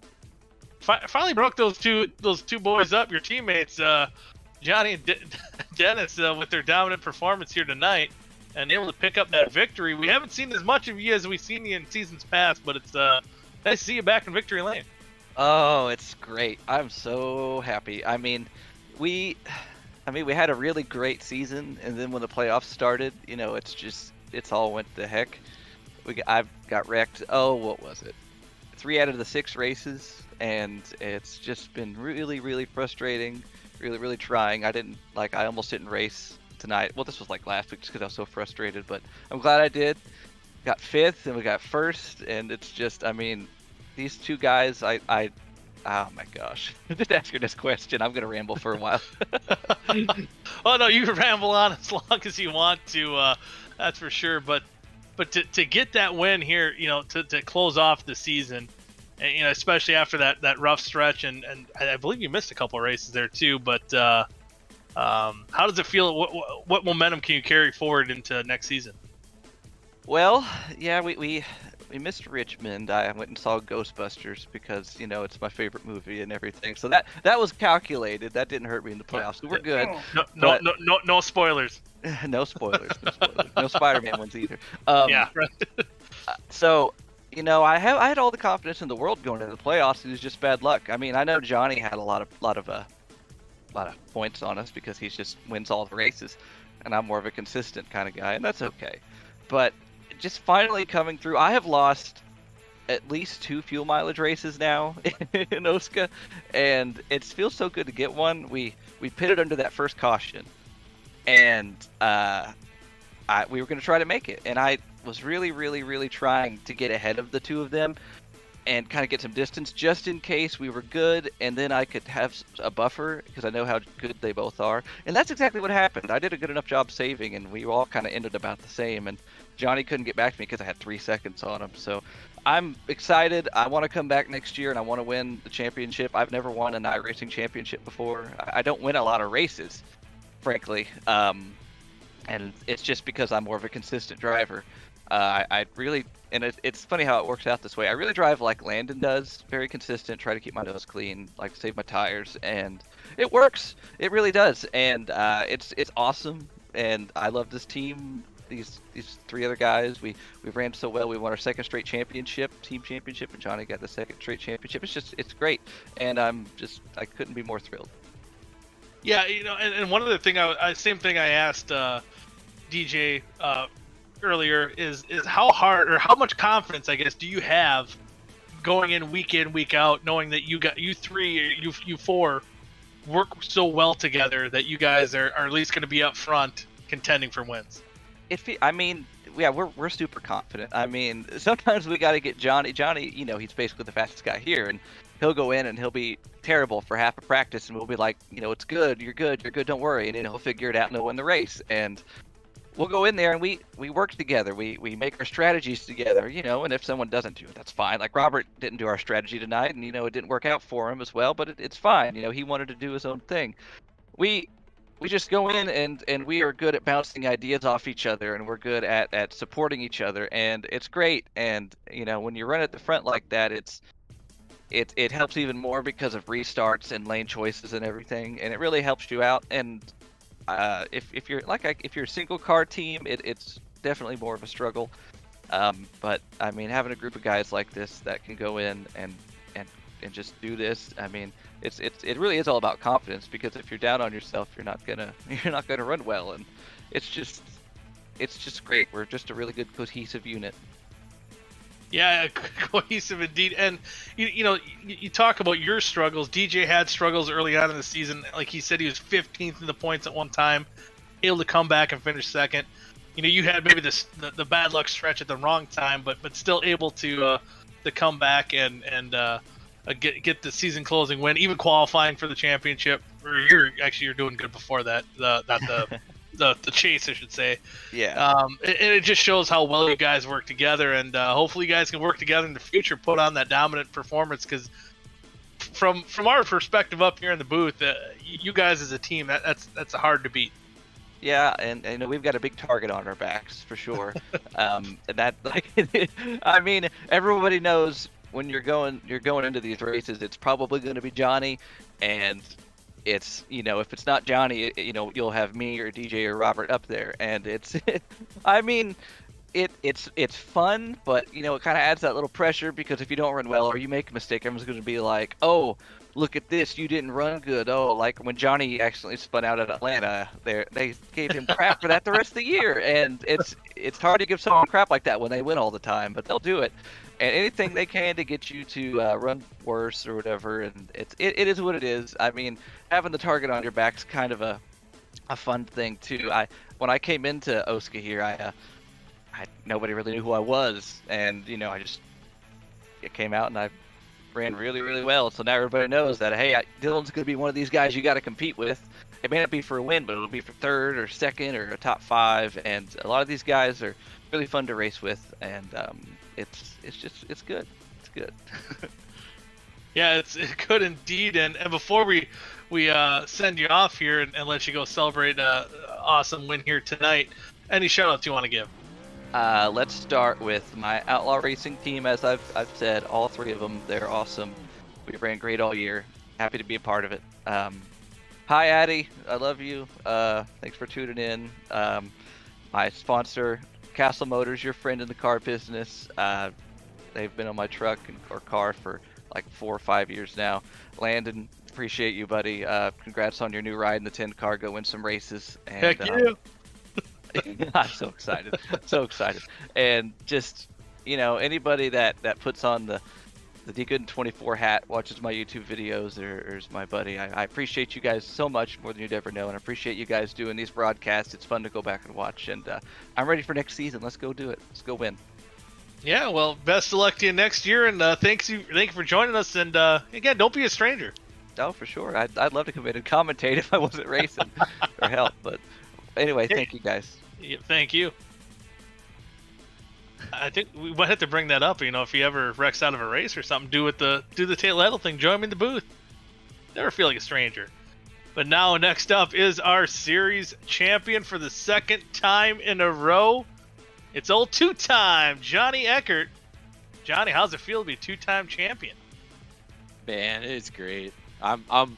finally broke those two boys up, your teammates, Johnny and Dennis, with their dominant performance here tonight, and able to pick up that victory. We haven't seen as much of you as we've seen you in seasons past, but it's nice to see you back in victory lane. Oh, it's great. I'm so happy. I mean, we had a really great season, and then when the playoffs started, it's all went to heck. I got wrecked. Oh, what was it? 3 out of the 6 races, and it's just been really, really frustrating. Really, really trying. I almost didn't race tonight. Well, this was like last week just because I was so frustrated, but I'm glad I did. Got 5th, and we got 1st, and it's just, these 2 guys, oh my gosh. Just ask her this question. I'm going to ramble for a while. Oh, no, you can ramble on as long as you want to, that's for sure. But to get that win here, to close off the season, and, especially after that rough stretch, and I believe you missed a couple of races there too, but how does it feel? What momentum can you carry forward into next season? Well, yeah, we missed Richmond. I went and saw Ghostbusters because, it's my favorite movie and everything. So that was calculated. That didn't hurt me in the playoffs. So we're good. No spoilers. No spoilers. No Spider-Man ones either. Yeah. So, I had all the confidence in the world going into the playoffs. It was just bad luck. I mean, I know Johnny had a lot of points on us because he just wins all the races, and I'm more of a consistent kind of guy, and that's okay. But just finally coming through, I have lost at least 2 fuel mileage races now in OSCA, and it feels so good to get one. We pitted under that first caution, and we were going to try to make it, and I was really, really, really trying to get ahead of the 2 of them, and kind of get some distance just in case we were good, and then I could have a buffer because I know how good they both are. And that's exactly what happened. I did a good enough job saving, and we all kind of ended about the same. And Johnny couldn't get back to me because I had 3 seconds on him. So I'm excited. I want to come back next year, and I want to win the championship. I've never won an iRacing championship before. I don't win a lot of races, frankly. And it's just because I'm more of a consistent driver. I really, and it's funny how it works out this way. I really drive like Landon does, very consistent, try to keep my nose clean, like save my tires, and it works. It really does, and it's awesome. And I love this team. These 3 other guys, we ran so well. We won our 2nd straight championship, team championship, and Johnny got the 2nd straight championship. It's great, and I couldn't be more thrilled. Yeah, and one other thing, same thing I asked DJ earlier is how hard or how much confidence, I guess, do you have going in, week out, knowing that you 4 work so well together that you guys are at least going to be up front contending for wins? We're super confident. I mean, sometimes we got to get Johnny. Johnny, he's basically the fastest guy here, and he'll go in and he'll be terrible for half a practice, and we'll be like, it's good, you're good, don't worry, and then he'll figure it out and he'll win the race. And we'll go in there and we work together. We make our strategies together, and if someone doesn't do it, that's fine. Like Robert didn't do our strategy tonight, and it didn't work out for him as well, but it's fine. He wanted to do his own thing. We just go in and we are good at bouncing ideas off each other, and we're good at supporting each other, and it's great. And when you run at the front like that, it helps even more because of restarts and lane choices and everything, and it really helps you out. And if you're a single car team, it's definitely more of a struggle. But I mean, having a group of guys like this that can go in and just do this, I mean, it really is all about confidence, because if you're down on yourself, you're not gonna run well, and it's just great. We're just a really good cohesive unit. Yeah, cohesive indeed. And you talk about your struggles. DJ had struggles early on in the season. Like he said, he was 15th in the points at one time, able to come back and finish 2nd. You had maybe the bad luck stretch at the wrong time, but still able to come back and get the season closing win, even qualifying for the championship. Or you're doing good before that. The chase, I should say. Yeah. And it just shows how well you guys work together, and hopefully you guys can work together in the future, put on that dominant performance, because from our perspective up here in the booth, you guys as a team, that's hard to beat. Yeah, and we've got a big target on our backs for sure. And that, I mean, everybody knows when you're going into these races, it's probably going to be Johnny, and it's if it's not Johnny, you'll have me or DJ or Robert up there, and it's fun, but it kind of adds that little pressure, because if you don't run well or you make a mistake, everyone's going to be like, oh, look at this, you didn't run good. Oh, like when Johnny accidentally spun out at Atlanta, they gave him crap for that the rest of the year, and it's hard to give someone crap like that when they win all the time, but they'll do it. And anything they can to get you to run worse or whatever, and it is what it is. I mean, having the target on your back's kind of a fun thing too. When I came into OSCA here, nobody really knew who I was, and I came out and I ran really, really well. So now everybody knows that, hey, Dylan's going to be one of these guys you got to compete with. It may not be for a win, but it'll be for 3rd or 2nd or a top 5. And a lot of these guys are really fun to race with, and it's good. It's good. Yeah, it's good indeed. And before we send you off here and let you go celebrate an awesome win here tonight, any shout-outs you want to give? Let's start with my Outlaw Racing team. As I've said, all 3 of them, they're awesome. We ran great all year. Happy to be a part of it. Hi, Addie. I love you. Thanks for tuning in. My sponsor, Castle Motors, your friend in the car business. They've been on my truck or car for like 4 or 5 years now. Landon, appreciate you, buddy. Congrats on your new ride in the 10 car. Go win some races. And, heck yeah. I'm so excited. So excited. And just, anybody that puts on the Gooden 24 hat, watches my YouTube videos, or is my buddy. I appreciate you guys so much, more than you'd ever know, and I appreciate you guys doing these broadcasts. It's fun to go back and watch, and I'm ready for next season. Let's go do it. Let's go win. Yeah, well, best of luck to you next year, and thank you for joining us. And again, don't be a stranger. Oh, for sure. I'd love to come in and commentate if I wasn't racing or help. But anyway, thank you guys. Yeah, thank you. I think we might have to bring that up. If he ever wrecks out of a race or something, do the tail idle thing. Join me in the booth. Never feel like a stranger. But now, next up is our series champion for the second time in a row. It's old two-time Johnny Eckert. Johnny, how's it feel to be two-time champion? Man, it's great. I'm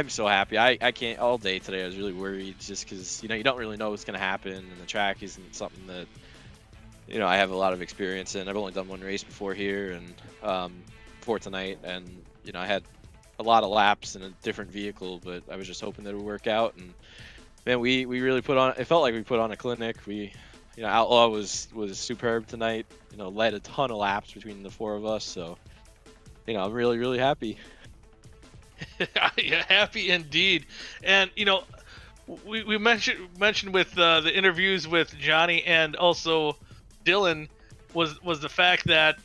so happy. I can't all day today. I was really worried just because you don't really know what's gonna happen, and the track isn't something that I have a lot of experience in. I've only done one race before here, and before tonight, and I had a lot of laps in a different vehicle, but I was just hoping that it would work out. And man, we really put on. It felt like we put on a clinic. Outlaw was superb tonight. Led a ton of laps between the four of us. So I'm really happy. Yeah, happy indeed. And we mentioned with the interviews with Johnny and also Dylan was the fact that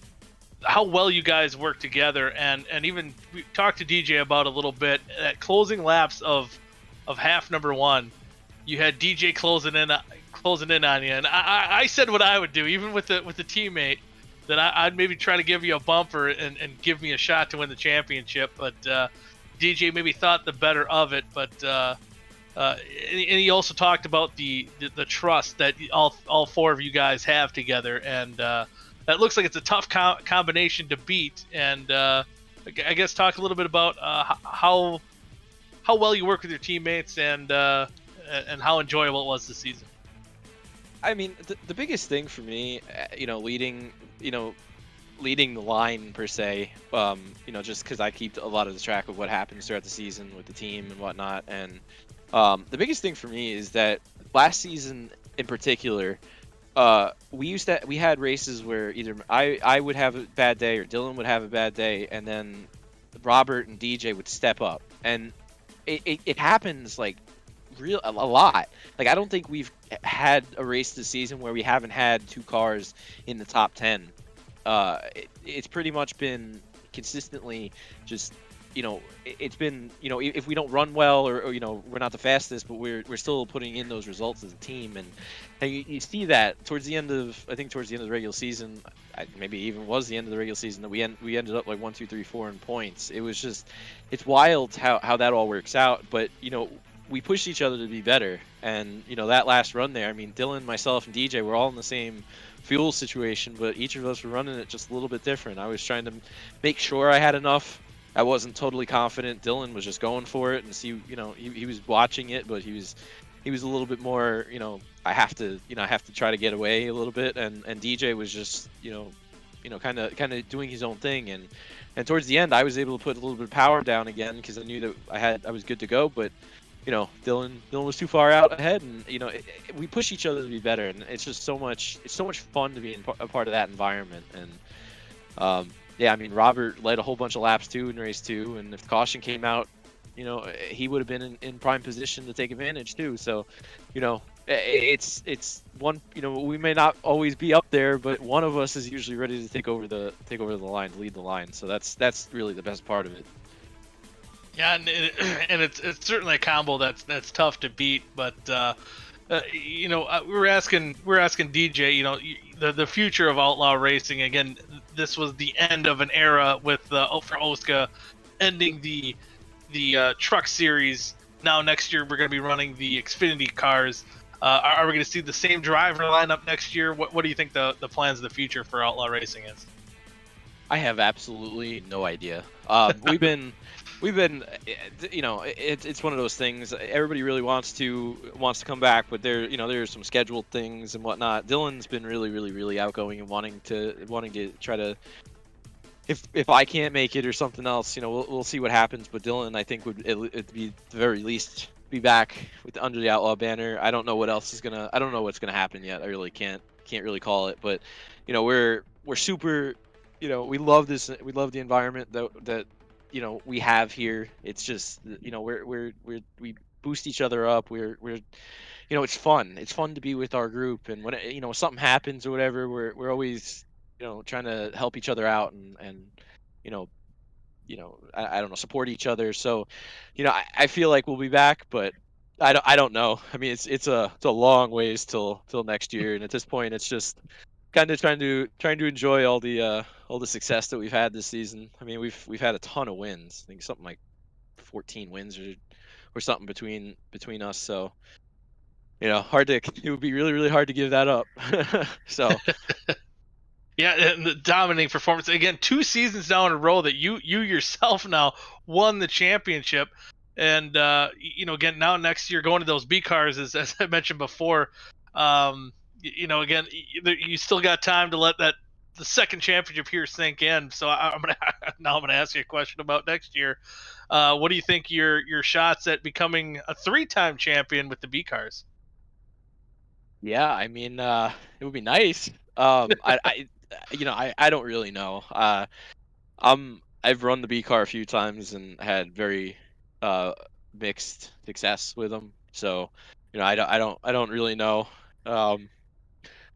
how well you guys work together, and even we talked to DJ about a little bit at closing laps of half number one. You had DJ closing in on you, and I said what I would do, even with the teammate, that I'd maybe try to give you a bumper and give me a shot to win the championship, but DJ maybe thought the better of it. But and he also talked about the trust that all four of you guys have together, and that looks like it's a tough combination to beat. And I guess talk a little bit about how well you work with your teammates, and how enjoyable it was this season. I mean, the biggest thing for me, leading the line per se, just because I keep a lot of the track of what happens throughout the season with the team and whatnot. And the biggest thing for me is that last season in particular, we had races where either I would have a bad day or Dylan would have a bad day, and then Robert and DJ would step up, and it happens like a lot. Like, I don't think we've had a race this season where we haven't had two cars in the top 10. It's pretty much been consistently just, it's been, if we don't run well or we're not the fastest, but we're still putting in those results as a team. And you see that towards the end of the regular season, maybe even was the end of the regular season, that we ended up like 1, 2, 3, 4 in points. It was just, it's wild how that all works out. But, we pushed each other to be better. And, that last run there, I mean, Dylan, myself, and DJ were all in the same fuel situation, but each of us were running it just a little bit different. I was trying to make sure I had enough. I wasn't totally confident. Dylan was just going for it, and see, he was watching it, but he was a little bit more, I have to try to get away a little bit. And DJ was just, kind of doing his own thing. And towards the end, I was able to put a little bit of power down again because I knew that I was good to go. But Dylan was too far out ahead, and we push each other to be better, and it's just so much fun to be a part of that environment. And yeah, I mean, Robert led a whole bunch of laps too in race 2, and if caution came out, he would have been in prime position to take advantage too. So, it's one, we may not always be up there, but one of us is usually ready to take over the line, to lead the line. So that's really the best part of it. Yeah, and it's certainly a combo that's tough to beat. But we're asking DJ, the future of Outlaw racing. Again, this was the end of an era with for OSCA, ending the truck series. Now next year we're going to be running the Xfinity cars. Are we going to see the same driver lineup next year? What do you think the plans of the future for Outlaw racing is? I have absolutely no idea. We've been, it's one of those things. Everybody really wants to come back, but there's some scheduled things and whatnot. Dylan's been really outgoing and wanting to try to. If I can't make it or something else, we'll see what happens. But Dylan, I think, would at the very least be back under the Outlaw banner. I don't know what else is gonna. I don't know what's gonna happen yet. I really can't really call it. But we're super. We love this. We love the environment that we have here. It's just, we boost each other up. We're it's fun. It's fun to be with our group, and when something happens or whatever, we're always trying to help each other out and you know, I don't know, support each other. So, I feel like we'll be back, but I don't know. I mean, it's a long ways till next year, and at this point, it's just kind of trying to enjoy all the success that we've had this season. I mean, we've had a ton of wins. I think something like 14 wins or something between us. So, it would be really hard to give that up. So, Yeah, and the dominating performance again. 2 seasons now in a row that you yourself now won the championship, and again now next year going to those B cars as I mentioned before. Again, you still got time to let the second championship here sink in. So I'm gonna ask you a question about next year. What do you think your shots at becoming a 3-time champion with the B cars? yeah, I mean, it would be nice. I don't really know. I've run the B car a few times and had very mixed success with them. So, I don't really know. Um,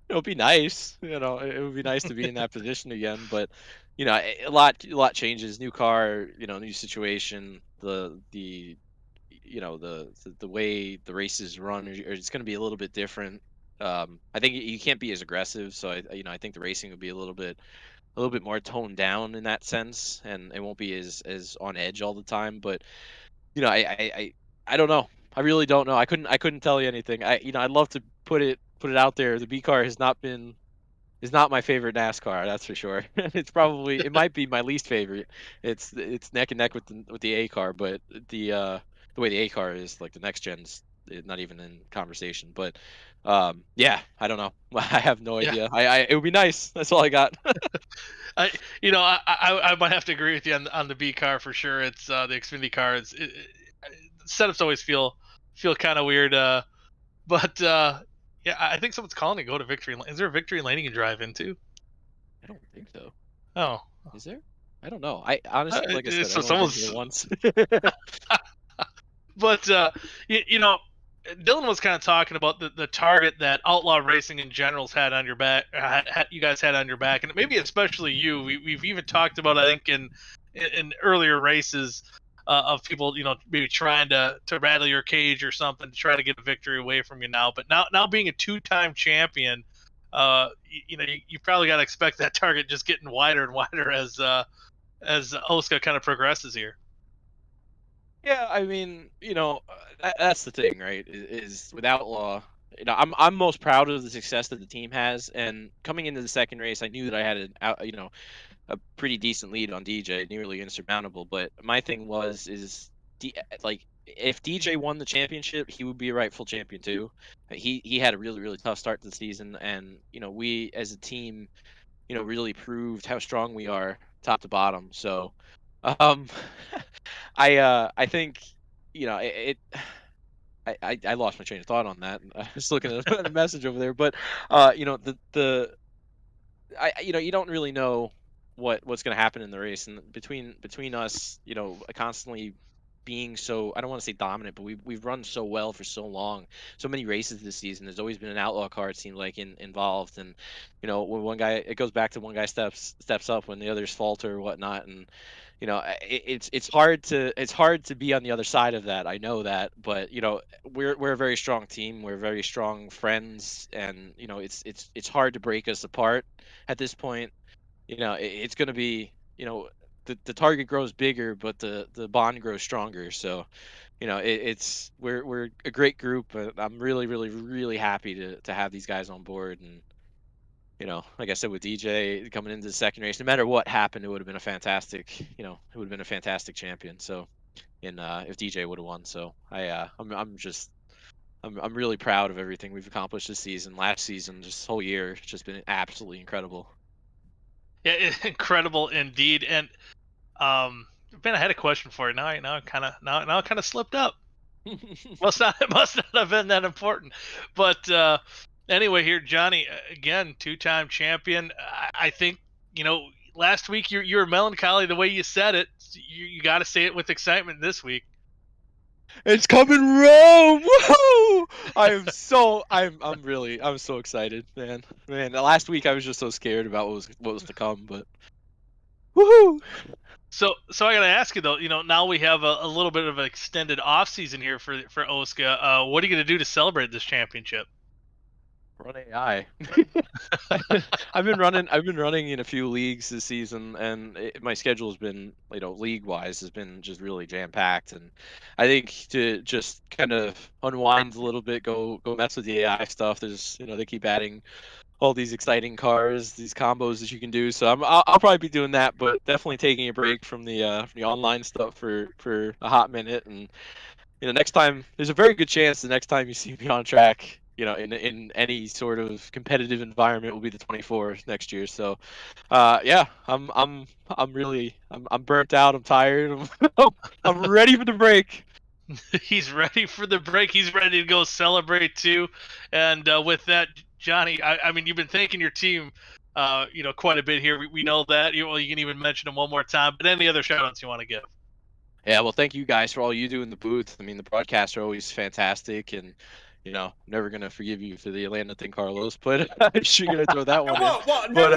it would be nice. It would be nice to be in that position again. But, a lot changes. New car, new situation. The way the races run, it's going to be a little bit different. I think you can't be as aggressive, so I think the racing will be a little bit more toned down in that sense, and it won't be as on edge all the time. But I don't know. I really don't know. I couldn't tell you anything. I'd love to put it out there. The B car is not my favorite NASCAR, that's for sure. It might be my least favorite. It's neck and neck with the A car, but the way the A car is, like the next gen's not even in conversation. But yeah, I don't know. I have no Yeah. idea. It would be nice. That's all I got. I might have to agree with you on the B car for sure. It's the Xfinity car. Setups always feel kind of weird. But yeah, I think someone's calling to go to Victory. Is there a Victory Lane you can drive into? I don't think so. Oh, Is there? I don't know. I honestly, like I said, so I've only been someone's. here once. But Dylan was kind of talking about the target that Outlaw Racing in general's had on your back. You guys had on your back, and maybe especially you. We've even talked about, I think, in earlier races of people, maybe trying to rattle your cage or something to try to get a victory away from you now. But now being a 2-time champion, you probably got to expect that target just getting wider and wider as OSCA kind of progresses here. Yeah, I mean, that's the thing, right? Is with Outlaw, I'm most proud of the success that the team has. And coming into the second race, I knew that I had a pretty decent lead on DJ, nearly insurmountable. But my thing like if DJ won the championship, he would be a rightful champion too. He had a really tough start to the season, and we as a team, really proved how strong we are top to bottom. So, um, I think it. I lost my train of thought on that. I was looking at a message over there, but you don't really know what's going to happen in the race, and between us, constantly being so, I don't want to say dominant, but we've run so well for so long, so many races this season. There's always been an Outlaw car, it seemed like, involved, and when one guy, it goes back to one guy steps up when the others falter or whatnot, and it's hard to be on the other side of that. I know that, but we're a very strong team. We're very strong friends, and it's hard to break us apart at this point. It's going to be, the target grows bigger, but the bond grows stronger. So, we're a great group. I'm really happy to have these guys on board. And, like I said, with DJ coming into the second race, no matter what happened, it would have been a fantastic, champion. So, and if DJ would have won, so I'm really proud of everything we've accomplished this season. Last season, just whole year, it's just been absolutely incredible. Yeah, incredible indeed. And Ben, I had a question for you. Now it kind of slipped up. must not have been that important. But anyway, here, Johnny, again, 2-time champion. I think last week you were melancholy the way you said it. You got to say it with excitement this week. It's coming, Rome! Woohoo! I'm so excited, man. Man, last week I was just so scared about what was to come, but woohoo! So I gotta ask you though, now we have a little bit of an extended off season here for OSCA. What are you gonna do to celebrate this championship? Run AI. I've been running in a few leagues this season, and my schedule has been, league wise, has been just really jam packed. And I think to just kind of unwind a little bit, go mess with the AI stuff. There's, they keep adding all these exciting cars, these combos that you can do. So I'll probably be doing that, but definitely taking a break from the online stuff for a hot minute. And next time, there's a very good chance the next time you see me on track, in any sort of competitive environment, will be the 24th next year. So, yeah, I'm burnt out. I'm tired. I'm ready for the break. He's ready for the break. He's ready to go celebrate too. And with that, Johnny, I mean, you've been thanking your team, quite a bit here. We know that. You can even mention them one more time. But any other shout outs you want to give? Yeah, well, thank you guys for all you do in the booth. I mean, the broadcasts are always fantastic, and I'm never gonna forgive you for the Atlanta thing, Carlos. But I'm sure you're gonna throw that one in. Well, no.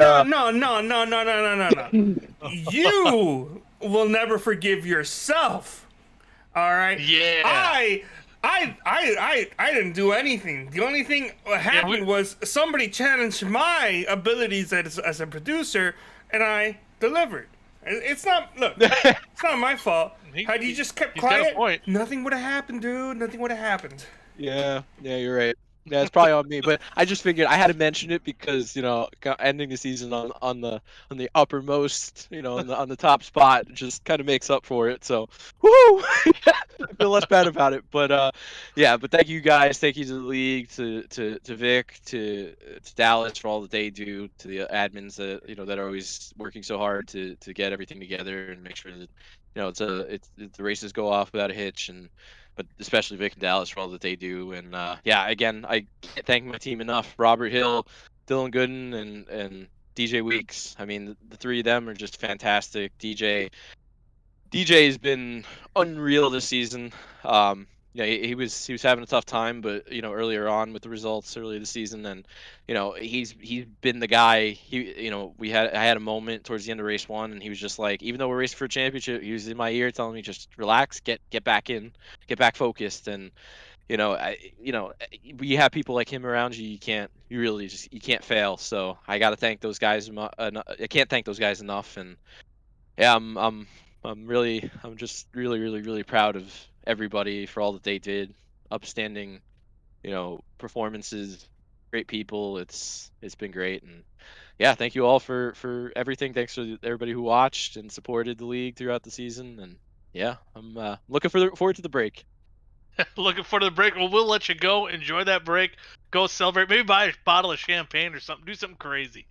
You will never forgive yourself. All right. Yeah. I didn't do anything. The only thing that happened was somebody challenged my abilities as a producer, and I delivered. It's not my fault. Had you just kept quiet, nothing would have happened, dude. Nothing would have happened. Yeah, you're right. Yeah, it's probably on me, but I just figured I had to mention it because ending the season on the uppermost, on the top spot just kind of makes up for it. So, woo! I feel less bad about it. But yeah, but thank you guys. Thank you to the league, to Vic, to Dallas for all that they do, to the admins that that are always working so hard to get everything together and make sure that the races go off without a hitch. But especially Vic and Dallas for all that they do. And yeah, again, I can't thank my team enough. Robert Hill, Dylan Gooden, and DJ Weeks. I mean, the three of them are just fantastic. DJ has been unreal this season. Yeah, he was having a tough time, but earlier on with the results earlier this season, and he's been the guy. I had a moment towards the end of race one, and he was just like, even though we're racing for a championship, he was in my ear telling me, just relax, get back in, get back focused. And we have people like him around you, you can't fail. So I got to thank those guys. I can't thank those guys enough. And yeah, I'm just really proud of everybody for all that they did. Upstanding, performances, great people. It's been great. And yeah, thank you all for everything. Thanks for everybody who watched and supported the league throughout the season. And yeah, I'm looking forward to the break. Looking forward to the break. Well, we'll let you go. Enjoy that break. Go celebrate. Maybe buy a bottle of champagne or something. Do something crazy.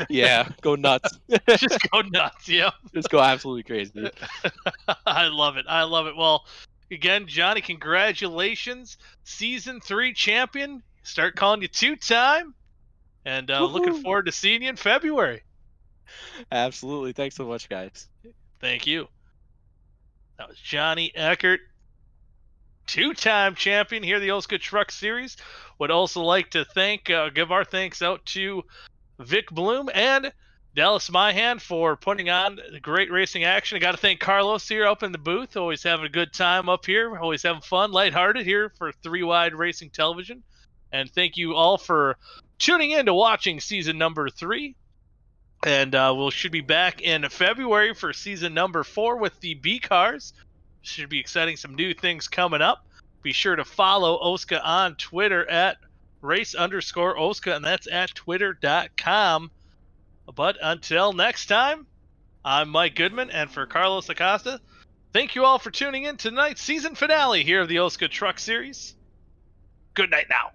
Yeah, go nuts. Just go nuts, yeah. Just go absolutely crazy. I love it. Well, again, Johnny, congratulations. Season 3 champion. Start calling you 2-time. And looking forward to seeing you in February. Absolutely. Thanks so much, guys. Thank you. That was Johnny Eckert, 2-time champion here at the OSCA Truck Series. Would also like to give our thanks out to Vic Bloom and Dallas Myhan for putting on the great racing action. I got to thank Carlos here up in the booth. Always having a good time up here. Always having fun, lighthearted here for 3 Wide Racing Television. And thank you all for tuning in to watching season number 3. And we should be back in February for season number 4 with the B cars. Should be exciting. Some new things coming up. Be sure to follow OSCA on Twitter at race_OSCA, and that's at twitter.com. But until next time, I'm Mike Goodman, and for Carlos Acosta, thank you all for tuning in to tonight's season finale here of the OSCA Truck Series. Good night now.